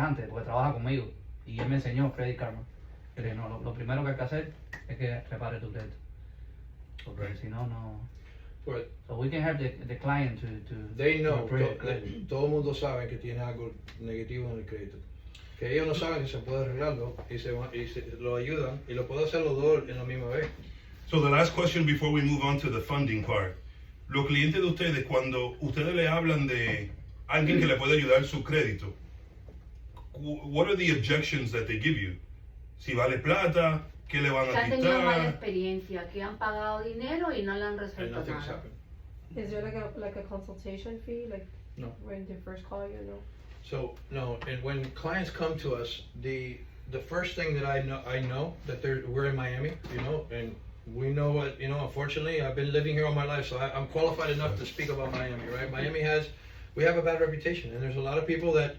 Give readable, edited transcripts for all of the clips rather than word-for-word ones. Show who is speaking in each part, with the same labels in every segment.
Speaker 1: antes, porque trabaja conmigo, y él me enseñó Credit Karma. Yo le dije, no, lo primero que hay que hacer es que repare tu crédito. Porque si no, no.
Speaker 2: But
Speaker 1: So we can help the client to
Speaker 2: they know,
Speaker 1: repair credit.
Speaker 2: todo el mundo sabe que tiene algo negativo en el crédito. Que ellos no saben que se puede arreglarlo y lo ayudan y lo puedo hacer los dos en la misma vez.
Speaker 3: So the last question before we move on to the funding part. Los clientes de ustedes, cuando ustedes le hablan de alguien que le puede ayudar su crédito, what are the objections that they give you? Si vale plata, ¿qué le van
Speaker 4: Que
Speaker 3: a
Speaker 4: han tenido mala
Speaker 3: quitar?
Speaker 4: experiencia, que han pagado dinero y no le han
Speaker 2: And
Speaker 4: resuelto
Speaker 2: nothing's
Speaker 4: nada.
Speaker 2: happened.
Speaker 5: Is there like a consultation fee, like
Speaker 2: No.
Speaker 5: when they first call you? No.
Speaker 2: So no, and when clients come to us, the first thing that I know that we're in Miami, you know, and we know what, you know, unfortunately I've been living here all my life, so I'm qualified enough to speak about Miami, right? We have a bad reputation, and there's a lot of people that,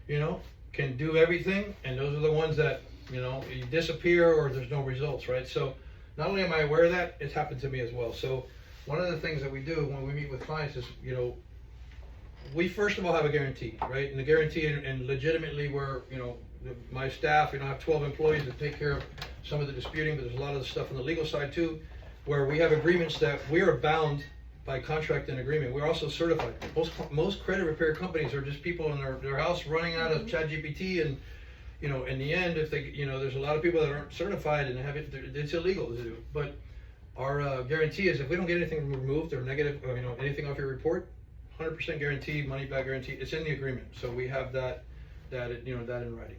Speaker 2: you know, can do everything, and those are the ones that, you know, you disappear or there's no results, right? So not only am I aware of that, it's happened to me as well. So one of the things that we do when we meet with clients is, you know, we first of all have a guarantee, right? And the guarantee, and legitimately we're, you know, my staff, you know, I have 12 employees that take care of some of the disputing, but there's a lot of the stuff on the legal side too, where we have agreements that we are bound by contract and agreement. We're also certified. Most credit repair companies are just people in their house running out of ChatGPT, and, you know, in the end, if they, you know, there's a lot of people that aren't certified and have it, it's illegal to do. But our guarantee is if we don't get anything removed or negative, or, you know, anything off your report, 100% guarantee, money back guarantee. It's in the agreement, so we have that you know, that in writing.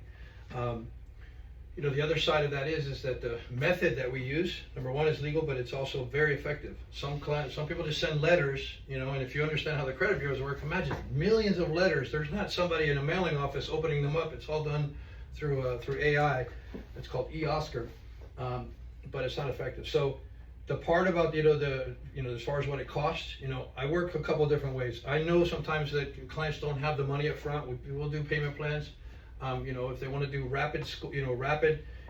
Speaker 2: You know, the other side of that is that the method that we use, number one, is legal, but it's also very effective. Some people just send letters, you know, and if you understand how the credit bureaus work, imagine millions of letters. There's not somebody in a mailing office opening them up. It's all done through AI. It's called eOscar, but it's not effective. So the part about, you know, as far as what it costs, you know, I work a couple of different ways. I know sometimes that clients don't have the money up front. We will do payment plans. You know, if they want to do rapid,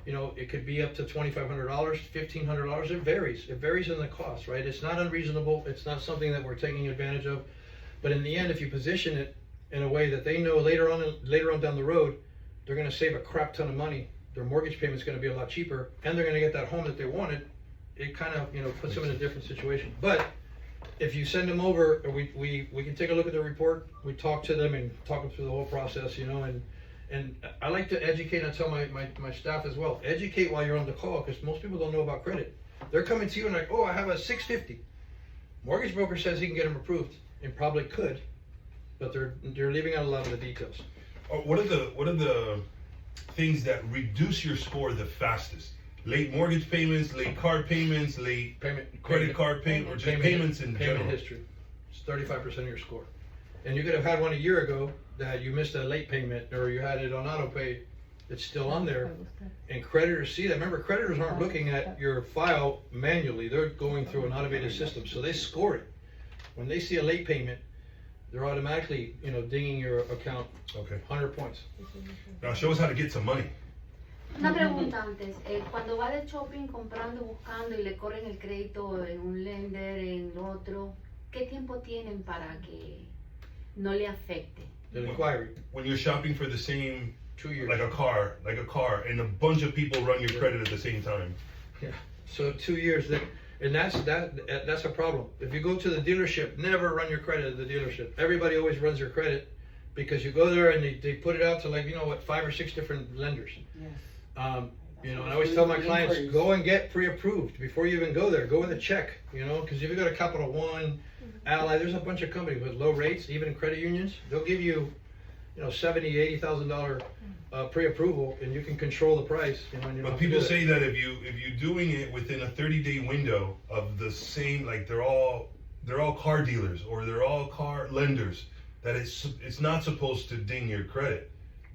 Speaker 2: you know, it could be up to $2,500, $1,500. It varies. It varies in the cost, right? It's not unreasonable. It's not something that we're taking advantage of. But in the end, if you position it in a way that they know later on down the road, they're going to save a crap ton of money. Their mortgage payment's going to be a lot cheaper, and they're going to get that home that they wanted. It kind of, you know, puts them in a different situation. But if you send them over, we can take a look at the report. We talk to them and talk them through the whole process, you know, and I like to educate. I tell my staff as well, educate while you're on the call, because most people don't know about credit. They're coming to you and like, oh, I have a 650. Mortgage broker says he can get them approved, and probably could, but they're leaving out a lot of the details.
Speaker 3: What are the things that reduce your score the fastest? Late mortgage payments, late car payments, late credit card payment, or just payments in general?
Speaker 2: Payment history. It's 35% of your score. And you could have had one a year ago that you missed a late payment, or you had it on auto pay. It's still on there. And creditors see that. Remember, creditors aren't looking at your file manually. They're going through an automated system. So they score it. When they see a late payment, they're automatically, you know, dinging your account.
Speaker 3: Okay.
Speaker 2: 100 points.
Speaker 3: Now show us how to get some money.
Speaker 4: Una pregunta antes, cuando va de shopping comprando, buscando y le corren el crédito en un lender, en otro, ¿qué tiempo tienen para que no le afecte?
Speaker 2: The inquiry.
Speaker 3: When you're shopping for the same,
Speaker 2: 2 years.
Speaker 3: like a car, and a bunch of people run your credit at the same time.
Speaker 2: Yeah. So 2 years. And that's a problem. If you go to the dealership, never run your credit at the dealership. Everybody always runs your credit because you go there and they put it out to, like, you know what, 5 or 6 different lenders.
Speaker 6: Yes.
Speaker 2: You know, and I always tell my clients, go and get pre-approved before you even go there. Go with a check, you know, because if you go to Capital One, Ally, there's a bunch of companies with low rates, even in credit unions. They'll give you, you know, $70,000, $80,000 pre-approval, and you can control the price. You know, and you
Speaker 3: But people say that if you're doing it within a 30-day window of the same, like they're all car dealers or they're all car lenders, that it's not supposed to ding your credit.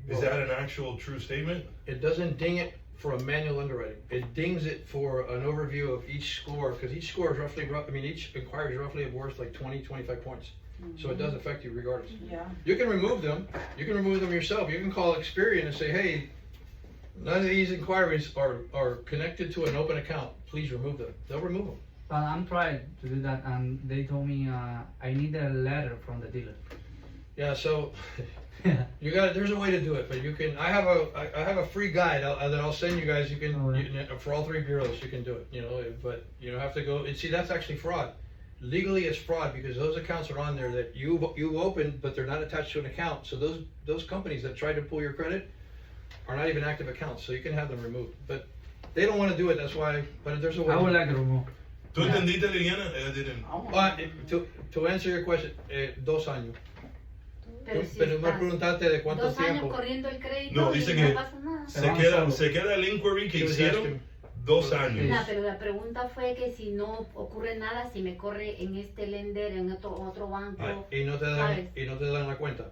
Speaker 3: Is that an actual true statement?
Speaker 2: It doesn't ding it for a manual underwriting. It dings it for an overview of each score, because each score is roughly, each inquiry is roughly worth like 20, 25 points. So it does affect you regardless.
Speaker 6: Yeah.
Speaker 2: You can remove them. You can remove them yourself. You can call Experian and say, hey, none of these inquiries are connected to an open account. Please remove them. They'll remove them.
Speaker 1: But I'm trying to do that, and they told me I need a letter from the dealer.
Speaker 2: Yeah, so there's a way to do it, but you can. I have a free guide that I'll send you guys. You can for all 3 bureaus you can do it. You know, but you don't have to go. And see, that's actually fraud. Legally, it's fraud because those accounts are on there that you opened, but they're not attached to an account. So those companies that try to pull your credit are not even active accounts. So you can have them removed, but they don't want to do it. That's why. But there's a way.
Speaker 1: I would like to remove.
Speaker 3: ¿Tú entendiste, Liliana? Didn't.
Speaker 2: To answer your question, 2 años.
Speaker 4: Pero si
Speaker 2: Pero me
Speaker 4: estás
Speaker 2: preguntaste de cuánto
Speaker 4: 2 años
Speaker 2: tiempo.
Speaker 4: corriendo el crédito
Speaker 3: No,
Speaker 4: y
Speaker 3: dice
Speaker 4: no
Speaker 3: que
Speaker 4: pasa nada.
Speaker 3: se queda el inquiry que
Speaker 2: She was
Speaker 3: hicieron
Speaker 2: asking-
Speaker 3: 2 años.
Speaker 4: No, pero la pregunta fue que si no ocurre nada, si me corre en este lender, en otro banco.
Speaker 2: Y no te dan
Speaker 4: ¿sabes?
Speaker 2: la cuenta.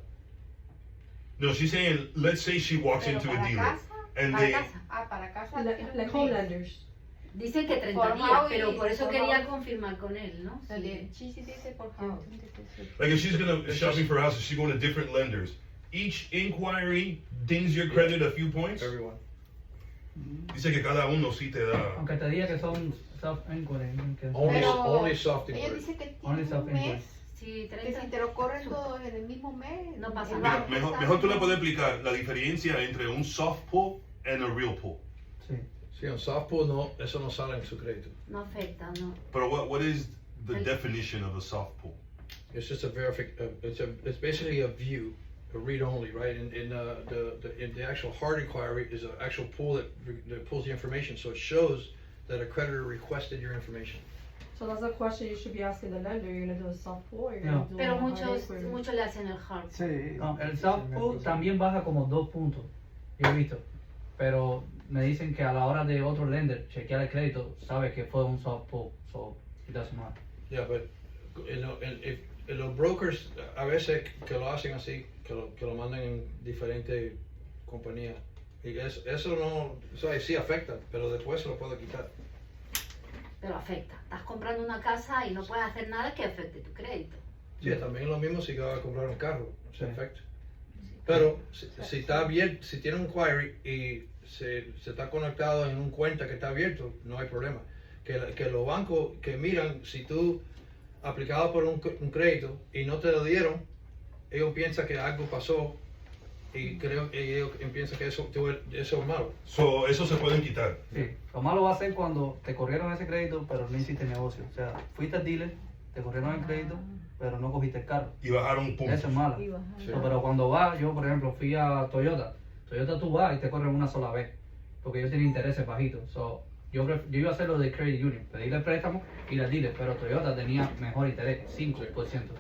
Speaker 3: No, she's saying, let's say she walks
Speaker 6: Pero
Speaker 3: into a
Speaker 6: para
Speaker 3: dealer
Speaker 6: casa,
Speaker 3: and
Speaker 4: Para
Speaker 3: they,
Speaker 4: casa.
Speaker 6: para casa.
Speaker 5: Like home lenders.
Speaker 4: Dicen que 30
Speaker 6: Por
Speaker 4: días,
Speaker 6: house
Speaker 4: pero
Speaker 6: y
Speaker 4: por eso
Speaker 6: por
Speaker 4: quería
Speaker 6: house.
Speaker 4: confirmar con él, ¿no? Sí.
Speaker 6: Sí, dice por favor.
Speaker 3: like if she's gonna shopping for houses, she's going to different lenders. Each inquiry dings your credit a few points.
Speaker 2: Everyone.
Speaker 3: Dice que cada uno sí te da.
Speaker 1: Aunque te diga que son self-inquiry. que-
Speaker 2: Only soft
Speaker 6: Ella
Speaker 2: inquiry.
Speaker 6: dice que
Speaker 1: Only
Speaker 6: tiene un
Speaker 1: self-inquiry.
Speaker 6: mes,
Speaker 4: Sí,
Speaker 6: que
Speaker 4: 30
Speaker 6: si te lo corren todos en el mismo mes,
Speaker 4: No pasa
Speaker 6: el
Speaker 4: nada.
Speaker 6: banco
Speaker 3: Mejor,
Speaker 6: sabe.
Speaker 3: mejor tú le puedes explicar la diferencia entre un soft pull and a real pull.
Speaker 1: Sí.
Speaker 2: Sí, un soft pull no, eso no sale en su crédito.
Speaker 4: no afecta, ¿no?
Speaker 3: But what is the definition of a soft pull?
Speaker 2: It's just a it's basically a view, a read only, right? And the actual hard inquiry is an actual pull that pulls the information, so it shows that a creditor requested your information.
Speaker 5: So that's a question you should be asking the lender. You're gonna do a soft pull or you're
Speaker 1: No.
Speaker 5: gonna do
Speaker 4: Pero
Speaker 5: a hard
Speaker 4: muchos
Speaker 5: inquiry?
Speaker 4: le hacen el hard.
Speaker 7: Sí.
Speaker 1: No, el soft pull también baja como 2 puntos. Yo he visto. Pero me dicen que a la hora de otro lender chequear el crédito, sabe que fue un soft pull. So it doesn't matter.
Speaker 2: Yeah, but los brokers a veces que lo hacen así, que lo mandan en diferentes compañías. Y eso no, o sea, sí afecta, pero después se lo puedo quitar.
Speaker 4: Pero afecta. Estás comprando una casa y no puedes hacer nada que afecte tu crédito.
Speaker 2: Sí, también lo mismo si vas a comprar un carro, se
Speaker 1: Sí.
Speaker 2: afecta. Pero si está abierto, si tiene un query y se está conectado en un cuenta que está abierto, no hay problema. Que los bancos que miran, si tú aplicado por un crédito y no te lo dieron, ellos piensan que algo pasó y ellos piensan que eso es malo.
Speaker 3: So, eso se pueden quitar.
Speaker 1: Sí. Lo malo va a ser cuando te corrieron ese crédito, pero no hiciste negocio. O sea, fuiste al dealer, te corrieron el crédito, pero no cogiste el carro.
Speaker 3: Y bajaron puntos.
Speaker 1: Eso es malo.
Speaker 6: Y bajar.
Speaker 2: Sí.
Speaker 1: So, pero cuando vas, yo por ejemplo fui a Toyota. Toyota tú vas y te corren una sola vez. Porque ellos tienen intereses bajitos. So, yo iba a hacer lo de Credit Union, pedirle el préstamo y la dealer, pero Toyota tenía mejor interés, 5%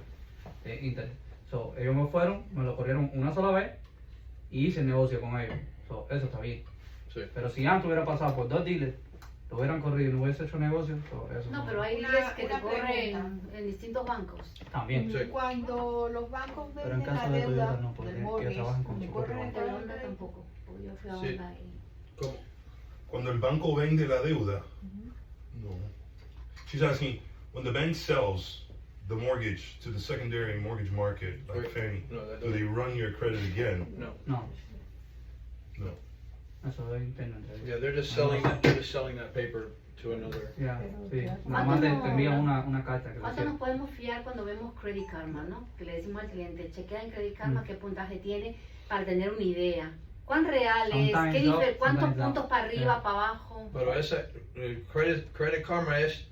Speaker 1: de interés. So, ellos me fueron, me lo corrieron una sola vez y hice el negocio con ellos. So, eso está bien.
Speaker 2: Sí.
Speaker 1: Pero si antes hubiera pasado por 2 dealers, lo hubieran corrido y no hubiese hecho negocio, so, eso
Speaker 4: No, pero hay
Speaker 6: Una-
Speaker 4: dealers que te
Speaker 6: una
Speaker 4: corren
Speaker 6: pregunta.
Speaker 4: en distintos bancos.
Speaker 1: también.
Speaker 2: Sí.
Speaker 6: Cuando los bancos
Speaker 1: Pero en
Speaker 6: venden
Speaker 1: caso
Speaker 6: la
Speaker 1: de Toyota
Speaker 6: deuda
Speaker 1: no, porque
Speaker 6: del
Speaker 1: ellos
Speaker 6: mortgage,
Speaker 1: trabajan con
Speaker 6: le
Speaker 1: su
Speaker 6: corren
Speaker 1: propio
Speaker 6: el
Speaker 4: De
Speaker 6: valor
Speaker 4: Honda
Speaker 6: del
Speaker 4: tampoco. Porque yo fui a
Speaker 2: Sí.
Speaker 4: Honda y...
Speaker 2: ¿Cómo?
Speaker 3: Cuando el banco vende la deuda, no. She's asking, when the bank sells the mortgage to the secondary mortgage market, like
Speaker 2: Right.
Speaker 3: Fannie,
Speaker 2: No, that
Speaker 3: do they run your credit again?
Speaker 2: No.
Speaker 1: No,
Speaker 3: No.
Speaker 1: eso es interno entre ellos.
Speaker 2: Yeah, they're just selling that paper to another.
Speaker 1: Ya, sí.
Speaker 5: ya.
Speaker 1: Nada más te
Speaker 4: ¿Cuánto
Speaker 1: envían
Speaker 4: no-
Speaker 1: una carta que le
Speaker 4: ¿Cuánto
Speaker 1: cierra.
Speaker 4: nos podemos fiar cuando vemos Credit Karma, no? Que le decimos al cliente, chequea en Credit Karma qué puntaje tiene para tener una idea. ¿Cuán real es?
Speaker 1: Sometimes
Speaker 4: ¿Qué
Speaker 1: up,
Speaker 4: ¿Cuántos
Speaker 1: sometimes down.
Speaker 4: puntos para arriba,
Speaker 1: Yeah.
Speaker 4: para abajo?
Speaker 2: Pero ese Credit Karma es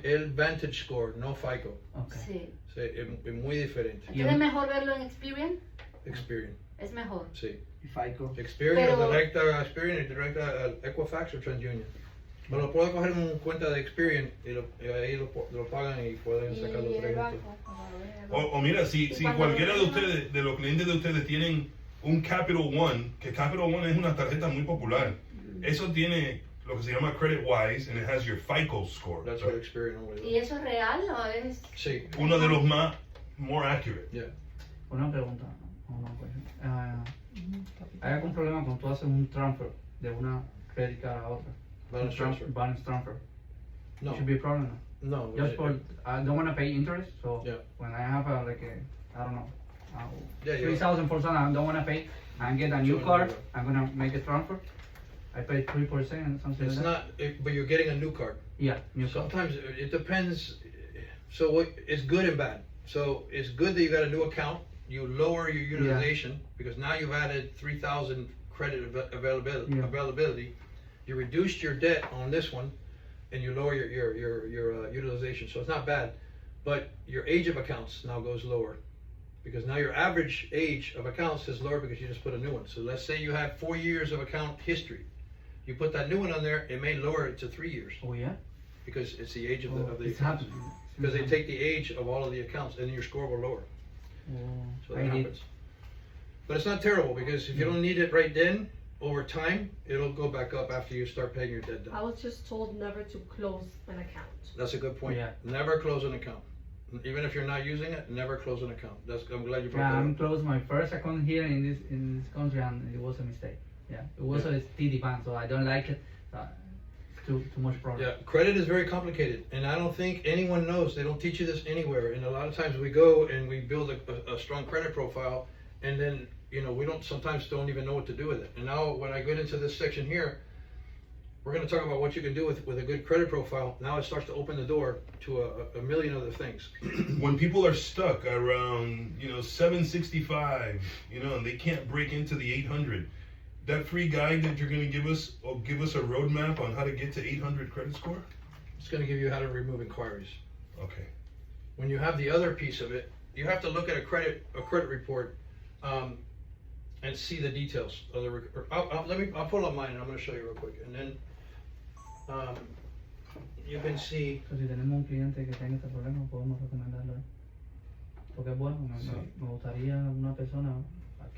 Speaker 2: el Vantage Score, no FICO.
Speaker 1: Ok.
Speaker 4: Sí.
Speaker 2: Sí, es muy diferente.
Speaker 1: Y
Speaker 4: ¿Es
Speaker 1: un-
Speaker 4: mejor verlo en Experian?
Speaker 2: Experience,
Speaker 4: Es mejor.
Speaker 2: sí.
Speaker 7: Y FICO.
Speaker 2: Experience,
Speaker 4: Pero-
Speaker 2: directa a Experience, directa al Equifax o TransUnion. Me lo puedo coger en una cuenta de Experience y ahí lo pagan y pueden
Speaker 6: Y
Speaker 2: sacar los
Speaker 6: el
Speaker 2: créditos.
Speaker 6: banco, cuando lo ven en el banco.
Speaker 3: O mira, si
Speaker 4: cuando
Speaker 3: cualquiera de
Speaker 4: lo-
Speaker 3: ustedes, de los clientes de ustedes tienen un Capital One, que Capital One es una tarjeta muy popular. Eso tiene lo que se llama Credit Wise and it has your FICO score.
Speaker 2: That's what Experience only
Speaker 4: ¿Y
Speaker 2: does.
Speaker 4: eso es real o es...?
Speaker 2: Sí,
Speaker 3: Uno de los más more accurate.
Speaker 2: yeah.
Speaker 1: Una pregunta. Una question. ¿Hay algún problema cuando tú haces un transfer de una credit card a otra?
Speaker 2: Balance transfer.
Speaker 1: Balance transfer.
Speaker 2: No,
Speaker 1: Should be a problem.
Speaker 2: no.
Speaker 1: Just for I don't want to pay interest, so
Speaker 2: Yeah.
Speaker 1: when I have I don't know,
Speaker 2: Yeah, you-
Speaker 1: 3,000 for something I don't want to pay and get a new
Speaker 2: Sure,
Speaker 1: card,
Speaker 2: yeah.
Speaker 1: I'm gonna make a transfer. I pay 3% and something
Speaker 2: It's
Speaker 1: like that.
Speaker 2: not, but you're getting a new card.
Speaker 1: Yeah, new card.
Speaker 2: Sometimes it depends. So it's good and bad. So it's good that you got a new account. you lower your utilization because now you've added 3,000 credit availability. You reduced your debt on this one, and you lower your utilization. So it's not bad, but your age of accounts now goes lower because now your average age of accounts is lower because you just put a new one. So let's say you have 4 years of account history. You put that new one on there, it may lower it to 3 years
Speaker 1: Oh yeah.
Speaker 2: because it's the age of the
Speaker 1: It's
Speaker 2: accounts.
Speaker 1: happening.
Speaker 2: Because they take the age of all of the accounts, and your score will lower. So that happens. But it's not terrible because if you don't need it right then, over time, it'll go back up after you start paying your debt
Speaker 5: I
Speaker 2: down.
Speaker 5: was just told never to close an account.
Speaker 2: That's a good point.
Speaker 1: Yeah.
Speaker 2: Never close an account. Even if you're not using it, never close an account. I'm glad you
Speaker 1: Yeah,
Speaker 2: brought
Speaker 1: I'm
Speaker 2: that up.
Speaker 1: closed my first account here in this country, and it was a mistake. Yeah, it was a TD bank, so I don't like it. It's too much problem.
Speaker 2: Yeah, credit is very complicated, and I don't think anyone knows. They don't teach you this anywhere. And a lot of times we go and we build a strong credit profile, and then we sometimes don't even know what to do with it. And now when I get into this section here, we're going to talk about what you can do with a good credit profile. Now it starts to open the door to a million other things.
Speaker 3: When people are stuck around 765, and they can't break into the 800, that free guide that you're going to give us will give us a roadmap on how to get to 800 credit score.
Speaker 2: It's going to give you how to remove inquiries.
Speaker 3: Okay.
Speaker 2: When you have the other piece of it, you have to look at a credit report and see the details of the. I'll pull up mine and I'm going to show you real quick, and then you can see.
Speaker 1: So, si tenemos un cliente que tenga este problema, podemos recomendarlo. Porque es bueno, me gustaría una persona,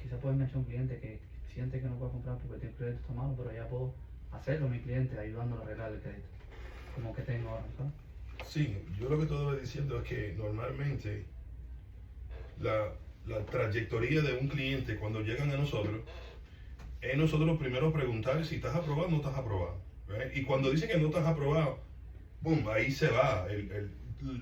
Speaker 1: quizá puede mencionar un cliente que siente que no puede comprar porque tiene crédito está malo, pero ya puedo hacerlo mi cliente ayudándolo a arreglar el crédito, como que tengo ahora, ¿sabes?
Speaker 3: Sí, yo lo que estoy diciendo es que normalmente la trayectoria de un cliente cuando llegan a nosotros es nosotros primero preguntar si estás aprobado o no estás aprobado, right? Y cuando dice que no estás aprobado, boom, ahí se va.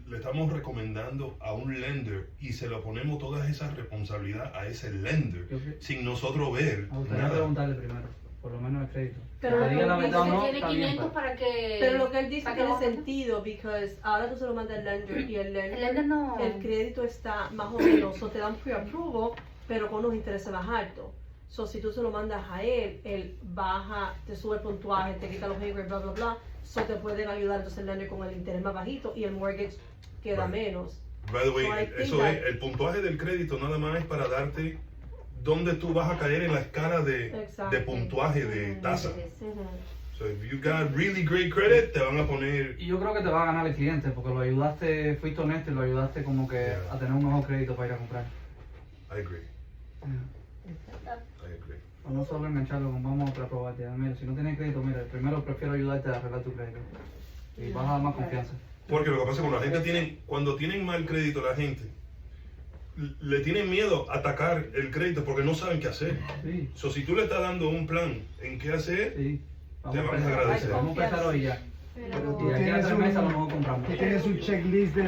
Speaker 3: Le estamos recomendando a un lender y se lo ponemos todas esas responsabilidades a ese lender sin nosotros ver
Speaker 1: Me gustaría
Speaker 3: nada.
Speaker 1: preguntarle primero, por lo menos el crédito.
Speaker 5: Pero
Speaker 1: Que me diga la
Speaker 5: lo que
Speaker 1: verdad o
Speaker 4: Dice
Speaker 1: no,
Speaker 4: que tiene
Speaker 1: está bien,
Speaker 4: 500 para que.
Speaker 5: Pero lo que él dice
Speaker 4: para que
Speaker 5: tiene
Speaker 4: lo haga.
Speaker 5: sentido, porque ahora tú se lo mandas al lender y el
Speaker 4: El lender no.
Speaker 5: el crédito está más o menos, o te dan pre-approval, pero con unos intereses más altos. So, si tú se lo mandas a él baja, te sube el puntuaje, te quita los haters, bla, bla, bla. So, te pueden ayudar entonces el lender con el interés más bajito y el mortgage queda
Speaker 3: Right.
Speaker 5: menos.
Speaker 3: By the way,
Speaker 5: So I think
Speaker 3: eso
Speaker 5: that-
Speaker 3: es, el puntuaje del crédito nada más es para darte dónde tú vas a caer en la escala de
Speaker 5: Exacto.
Speaker 3: puntuaje, de tasa.
Speaker 5: Ujú.
Speaker 3: So if you got really great credit, te van a poner.
Speaker 1: Y yo creo que te va a ganar el cliente porque lo ayudaste, fuiste honesto y lo ayudaste como que
Speaker 3: Yeah.
Speaker 1: a tener un mejor crédito para ir a comprar.
Speaker 3: I agree.
Speaker 1: Yeah.
Speaker 3: I agree.
Speaker 1: O no solo engancharlo con vamos a preaprobarte. Mira, si no tienes crédito, mira, primero prefiero ayudarte a arreglar tu crédito. Y vas a dar más confianza.
Speaker 3: Porque lo que pasa es que cuando tienen mal crédito la gente, le tienen miedo a atacar el crédito porque no saben qué hacer.
Speaker 1: Sí,
Speaker 3: So, si tú le estás dando un plan en qué hacer,
Speaker 1: sí.
Speaker 3: Te vamos a agradecer.
Speaker 1: Vamos a empezar hoy ya.
Speaker 6: Pero
Speaker 1: Y de aquí a 3 meses a lo mejor compramos.
Speaker 7: Tú tienes un checklist de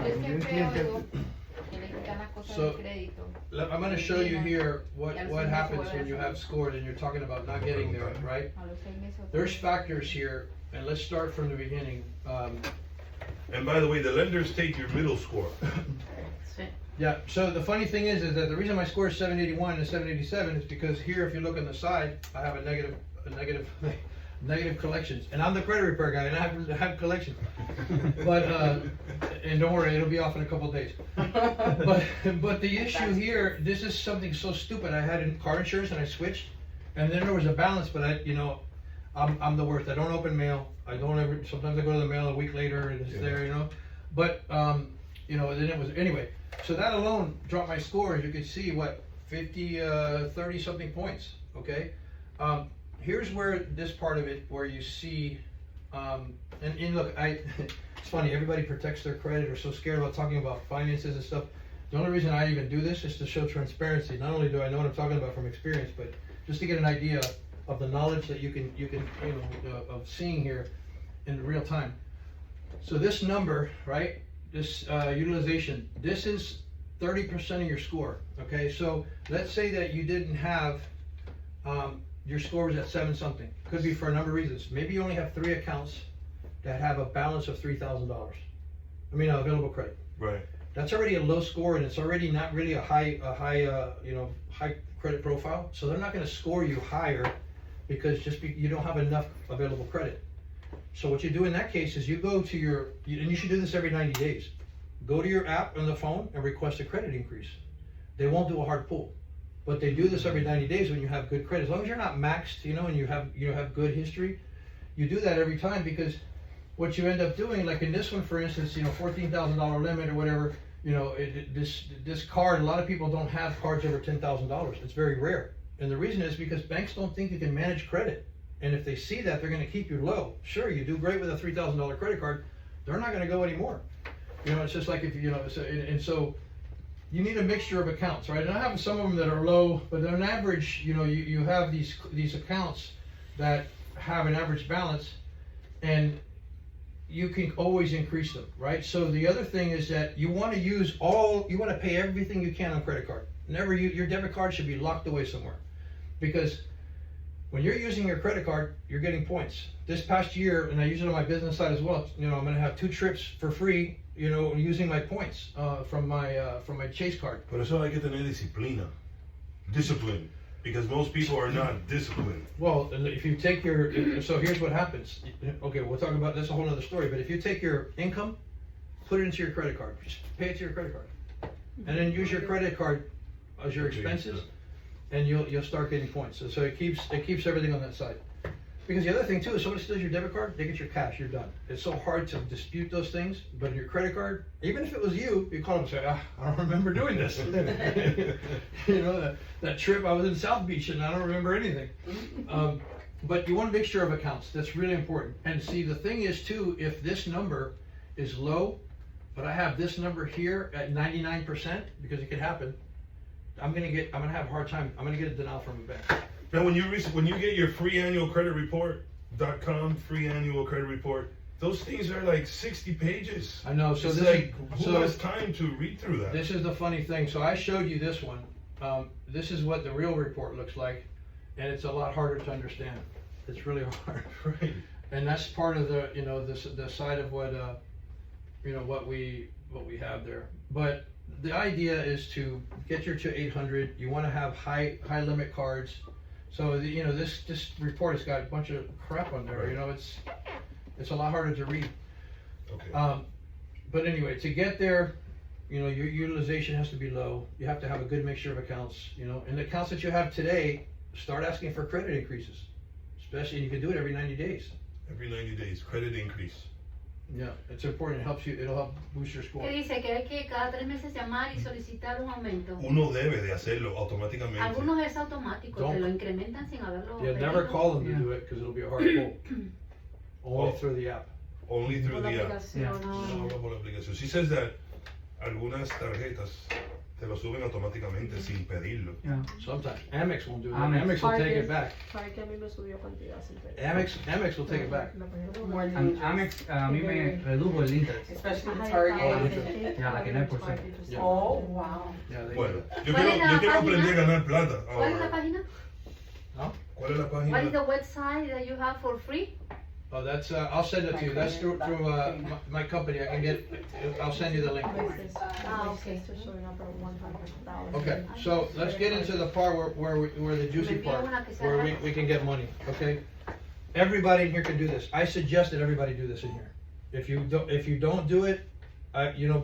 Speaker 6: yo siempre oigo que le quitan las cosas
Speaker 2: So-
Speaker 6: del crédito.
Speaker 2: I'm going to show you here what happens when you have scored and you're talking about not getting there, right?
Speaker 6: A los 6 meses.
Speaker 2: There's factors here, and let's start from the beginning.
Speaker 3: and by the way, the lenders take your middle score.
Speaker 2: Yeah, so the funny thing is that the reason my score is 781 and 787 is because here, if you look on the side, I have a negative collections. And I'm the credit repair guy, and I have collections. But, and don't worry, it'll be off in a couple of days. But the issue here, this is something so stupid. I had car insurance and I switched, and then there was a balance, but I'm the worst. I don't open mail. Sometimes I go to the mail a week later and it's there, But, then it was, anyway. So that alone dropped my score, as you can see, 30 something points, okay? Here's where this part of it, where you see, and look, it's funny, everybody protects their credit or so scared about talking about finances and stuff. The only reason I even do this is to show transparency. Not only do I know what I'm talking about from experience, but just to get an idea of the knowledge that you can of seeing here in real time. So this number, right? This utilization, this is 30% of your score, okay? So let's say that you didn't have, your score was at 7 something. Could be for a number of reasons. Maybe you only have 3 accounts that have a balance of $3,000. Available credit.
Speaker 3: Right.
Speaker 2: that's already a low score, and it's already not really a high credit profile. So they're not going to score you higher because you don't have enough available credit. So what you do in that case is you go to and you should do this every 90 days. Go to your app on the phone and request a credit increase. They won't do a hard pull, but they do this every 90 days when you have good credit. As long as you're not maxed, and you have good history, you do that every time, because what you end up doing, like in this one, for instance, $14,000 limit or whatever, this card, a lot of people don't have cards over $10,000. It's very rare. And the reason is because banks don't think you can manage credit. And if they see that, they're going to keep you low. Sure, you do great with a $3,000 credit card, they're not going to go anymore. It's just like if so you need a mixture of accounts, right? And I have some of them that are low, but on average, you have these accounts that have an average balance, and you can always increase them, right? So the other thing is that you want to pay everything you can on credit card. Your debit card should be locked away somewhere, because when you're using your credit card, you're getting points. This past year, and I use it on my business side as well, I'm going to have 2 trips for free, using my points from my Chase card.
Speaker 3: Por eso hay que tener discipline, because most people are not disciplined.
Speaker 2: Well, if you take so here's what happens. Okay, we'll talk about that's a whole other story. But if you take your income, put it into your credit card, just pay it to your credit card, and then use your credit card as your expenses, and you'll start getting points. So it keeps everything on that side. Because the other thing too is, somebody steals your debit card, they get your cash, you're done. It's so hard to dispute those things, but your credit card, even if it was you call them and say, I don't remember doing this. That trip I was in South Beach and I don't remember anything. But you want a mixture of accounts. That's really important. And see, the thing is too, if this number is low, but I have this number here at 99%, because it could happen, I'm gonna have a hard time. I'm gonna get a denial from a bank.
Speaker 3: Now, when you get your free annual credit report.com free annual credit report, those things are like 60 pages.
Speaker 2: I know. So
Speaker 3: who has time to read through that?
Speaker 2: This is the funny thing. So I showed you this one. This is what the real report looks like, and it's a lot harder to understand. It's really hard.
Speaker 3: Right.
Speaker 2: And that's part of the the side of what what we have there. But the idea is to get your to 800. You want to have high limit cards. So this report has got a bunch of crap on there.
Speaker 3: Right.
Speaker 2: It's a lot harder to read.
Speaker 3: Okay.
Speaker 2: But anyway, to get there, your utilization has to be low. You have to have a good mixture of accounts. And the accounts that you have today, start asking for credit increases, especially, and you can do it every 90 days.
Speaker 3: Every 90 days, credit increase.
Speaker 2: Yeah, it's important. It'll help boost your score.
Speaker 4: ¿Qué dice? Que hay que cada 3 meses llamar y solicitar un aumento.
Speaker 3: Uno debe de hacerlo automáticamente.
Speaker 4: Algunos es automático, te lo incrementan sin haberlo
Speaker 2: Yeah, never call them to do it, because it'll be a hard pull. Only through the app.
Speaker 3: Only through
Speaker 5: Por la
Speaker 3: the app.
Speaker 5: aplicación.
Speaker 3: No, por la aplicación. She says that algunas tarjetas te lo suben automáticamente sin pedirlo.
Speaker 1: Yeah.
Speaker 2: Sometimes Amex won't do that.
Speaker 1: Amex.
Speaker 2: Amex will take it back.
Speaker 5: Para que a mí me subió cantidad sin pedir.
Speaker 2: Amex will take it back.
Speaker 6: More
Speaker 1: And
Speaker 6: dangerous.
Speaker 1: Amex a mí me redujo el interest.
Speaker 6: Especially with
Speaker 2: Oh,
Speaker 6: Target.
Speaker 1: Yeah, like 9%.
Speaker 2: Yeah.
Speaker 6: Oh, wow.
Speaker 2: Yeah,
Speaker 3: Bueno, yo
Speaker 4: ¿Cuál es la
Speaker 3: quiero aprender a
Speaker 4: página?
Speaker 3: ganar plata.
Speaker 4: ¿Cuál es la
Speaker 3: ahora.
Speaker 4: página?
Speaker 3: ¿Cuál es la
Speaker 4: What is
Speaker 3: página?
Speaker 4: the website that you have for free?
Speaker 2: Oh, that's I'll send it to you. That's through my company. I'll send you the link.
Speaker 4: Okay.
Speaker 2: Okay, so let's get into the part where the juicy part, where we can get money. Okay, everybody in here can do this. I suggest that everybody do this in here. If you don't do it,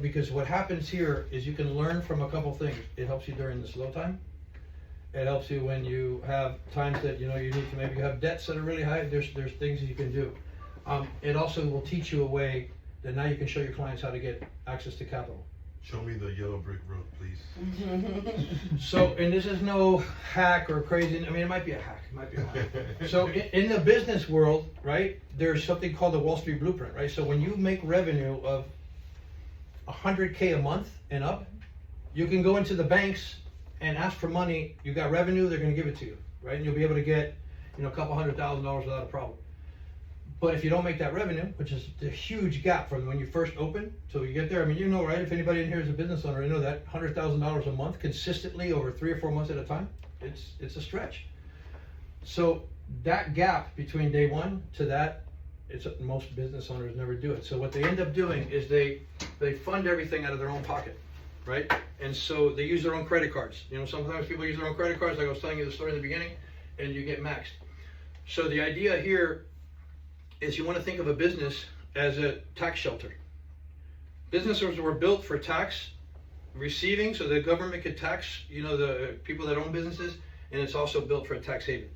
Speaker 2: because what happens here is you can learn from a couple things. It helps you during the slow time. It helps you when you have times that you need to, maybe you have debts that are really high. There's things that you can do. It also will teach you a way that now you can show your clients how to get access to capital.
Speaker 3: Show me the yellow brick road, please.
Speaker 2: So, and this is no hack or crazy. I mean, it might be a hack. It might be a hack. So, in the business world, right, there's something called the Wall Street Blueprint, right? So, when you make revenue of $100K a month and up, you can go into the banks and ask for money. You got revenue, they're going to give it to you, right? And you'll be able to get, a couple $100,000 without a problem. But if you don't make that revenue, which is the huge gap from when you first open till you get there, I mean, right? If anybody in here is a business owner, that $100,000 a month consistently over 3 or 4 months at a time, it's a stretch. So that gap between day one to that, most business owners never do it. So what they end up doing is they fund everything out of their own pocket. right? And so they use their own credit cards. You know, sometimes people use their own credit cards, like I was telling you the story in the beginning, and you get maxed. So the idea here is you want to think of a business as a tax shelter. Businesses were built for tax receiving, so the government could tax, you know, the people that own businesses, and it's also built for a tax haven.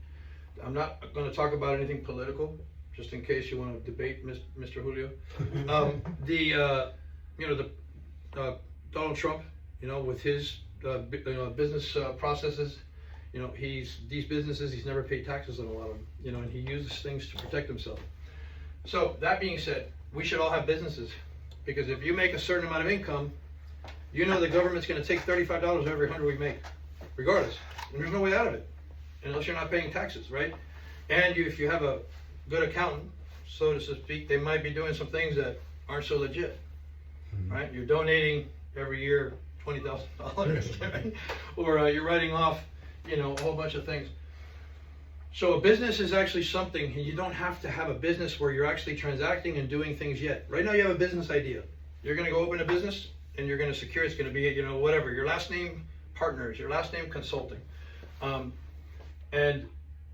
Speaker 2: I'm not going to talk about anything political, just in case you want to debate Mr. Julio. Donald Trump, you know, with his business processes, you know, these businesses, he's never paid taxes on a lot of them, you know, and he uses things to protect himself. So that being said, we should all have businesses, because if you make a certain amount of income, you know the government's going to take $35 every 100 we make, regardless, and there's no way out of it, unless you're not paying taxes, right? And if you have a good accountant, so to speak, they might be doing some things that aren't so legit, right? You're donating every year $20,000, right? Or you're writing off, you know, a whole bunch of things. So a business is actually something, and you don't have to have a business where you're actually transacting and doing things yet. Right now you have a business idea. You're going to go open a business, and you're going to secure, it's going to be, you know, whatever, your last name partners, your last name consulting. And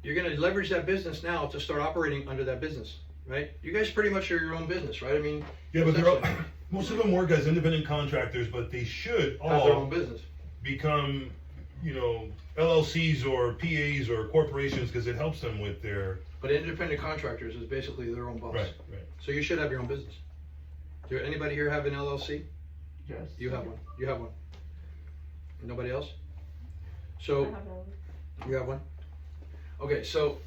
Speaker 2: you're going to leverage that business now to start operating under that business, right? You guys pretty much are your own business, right? I mean,
Speaker 3: Yeah, but most of them work as independent contractors, but they should
Speaker 2: have their
Speaker 3: all
Speaker 2: own business.
Speaker 3: become, you know, LLCs or PAs or corporations, because it helps them with their.
Speaker 2: But independent contractors is basically their own boss.
Speaker 3: Right, right.
Speaker 2: So you should have your own business. Do anybody here have an LLC?
Speaker 1: Yes.
Speaker 2: You have one. You have one. Nobody else?
Speaker 5: I
Speaker 2: So
Speaker 5: have no-
Speaker 2: you have one. Okay, so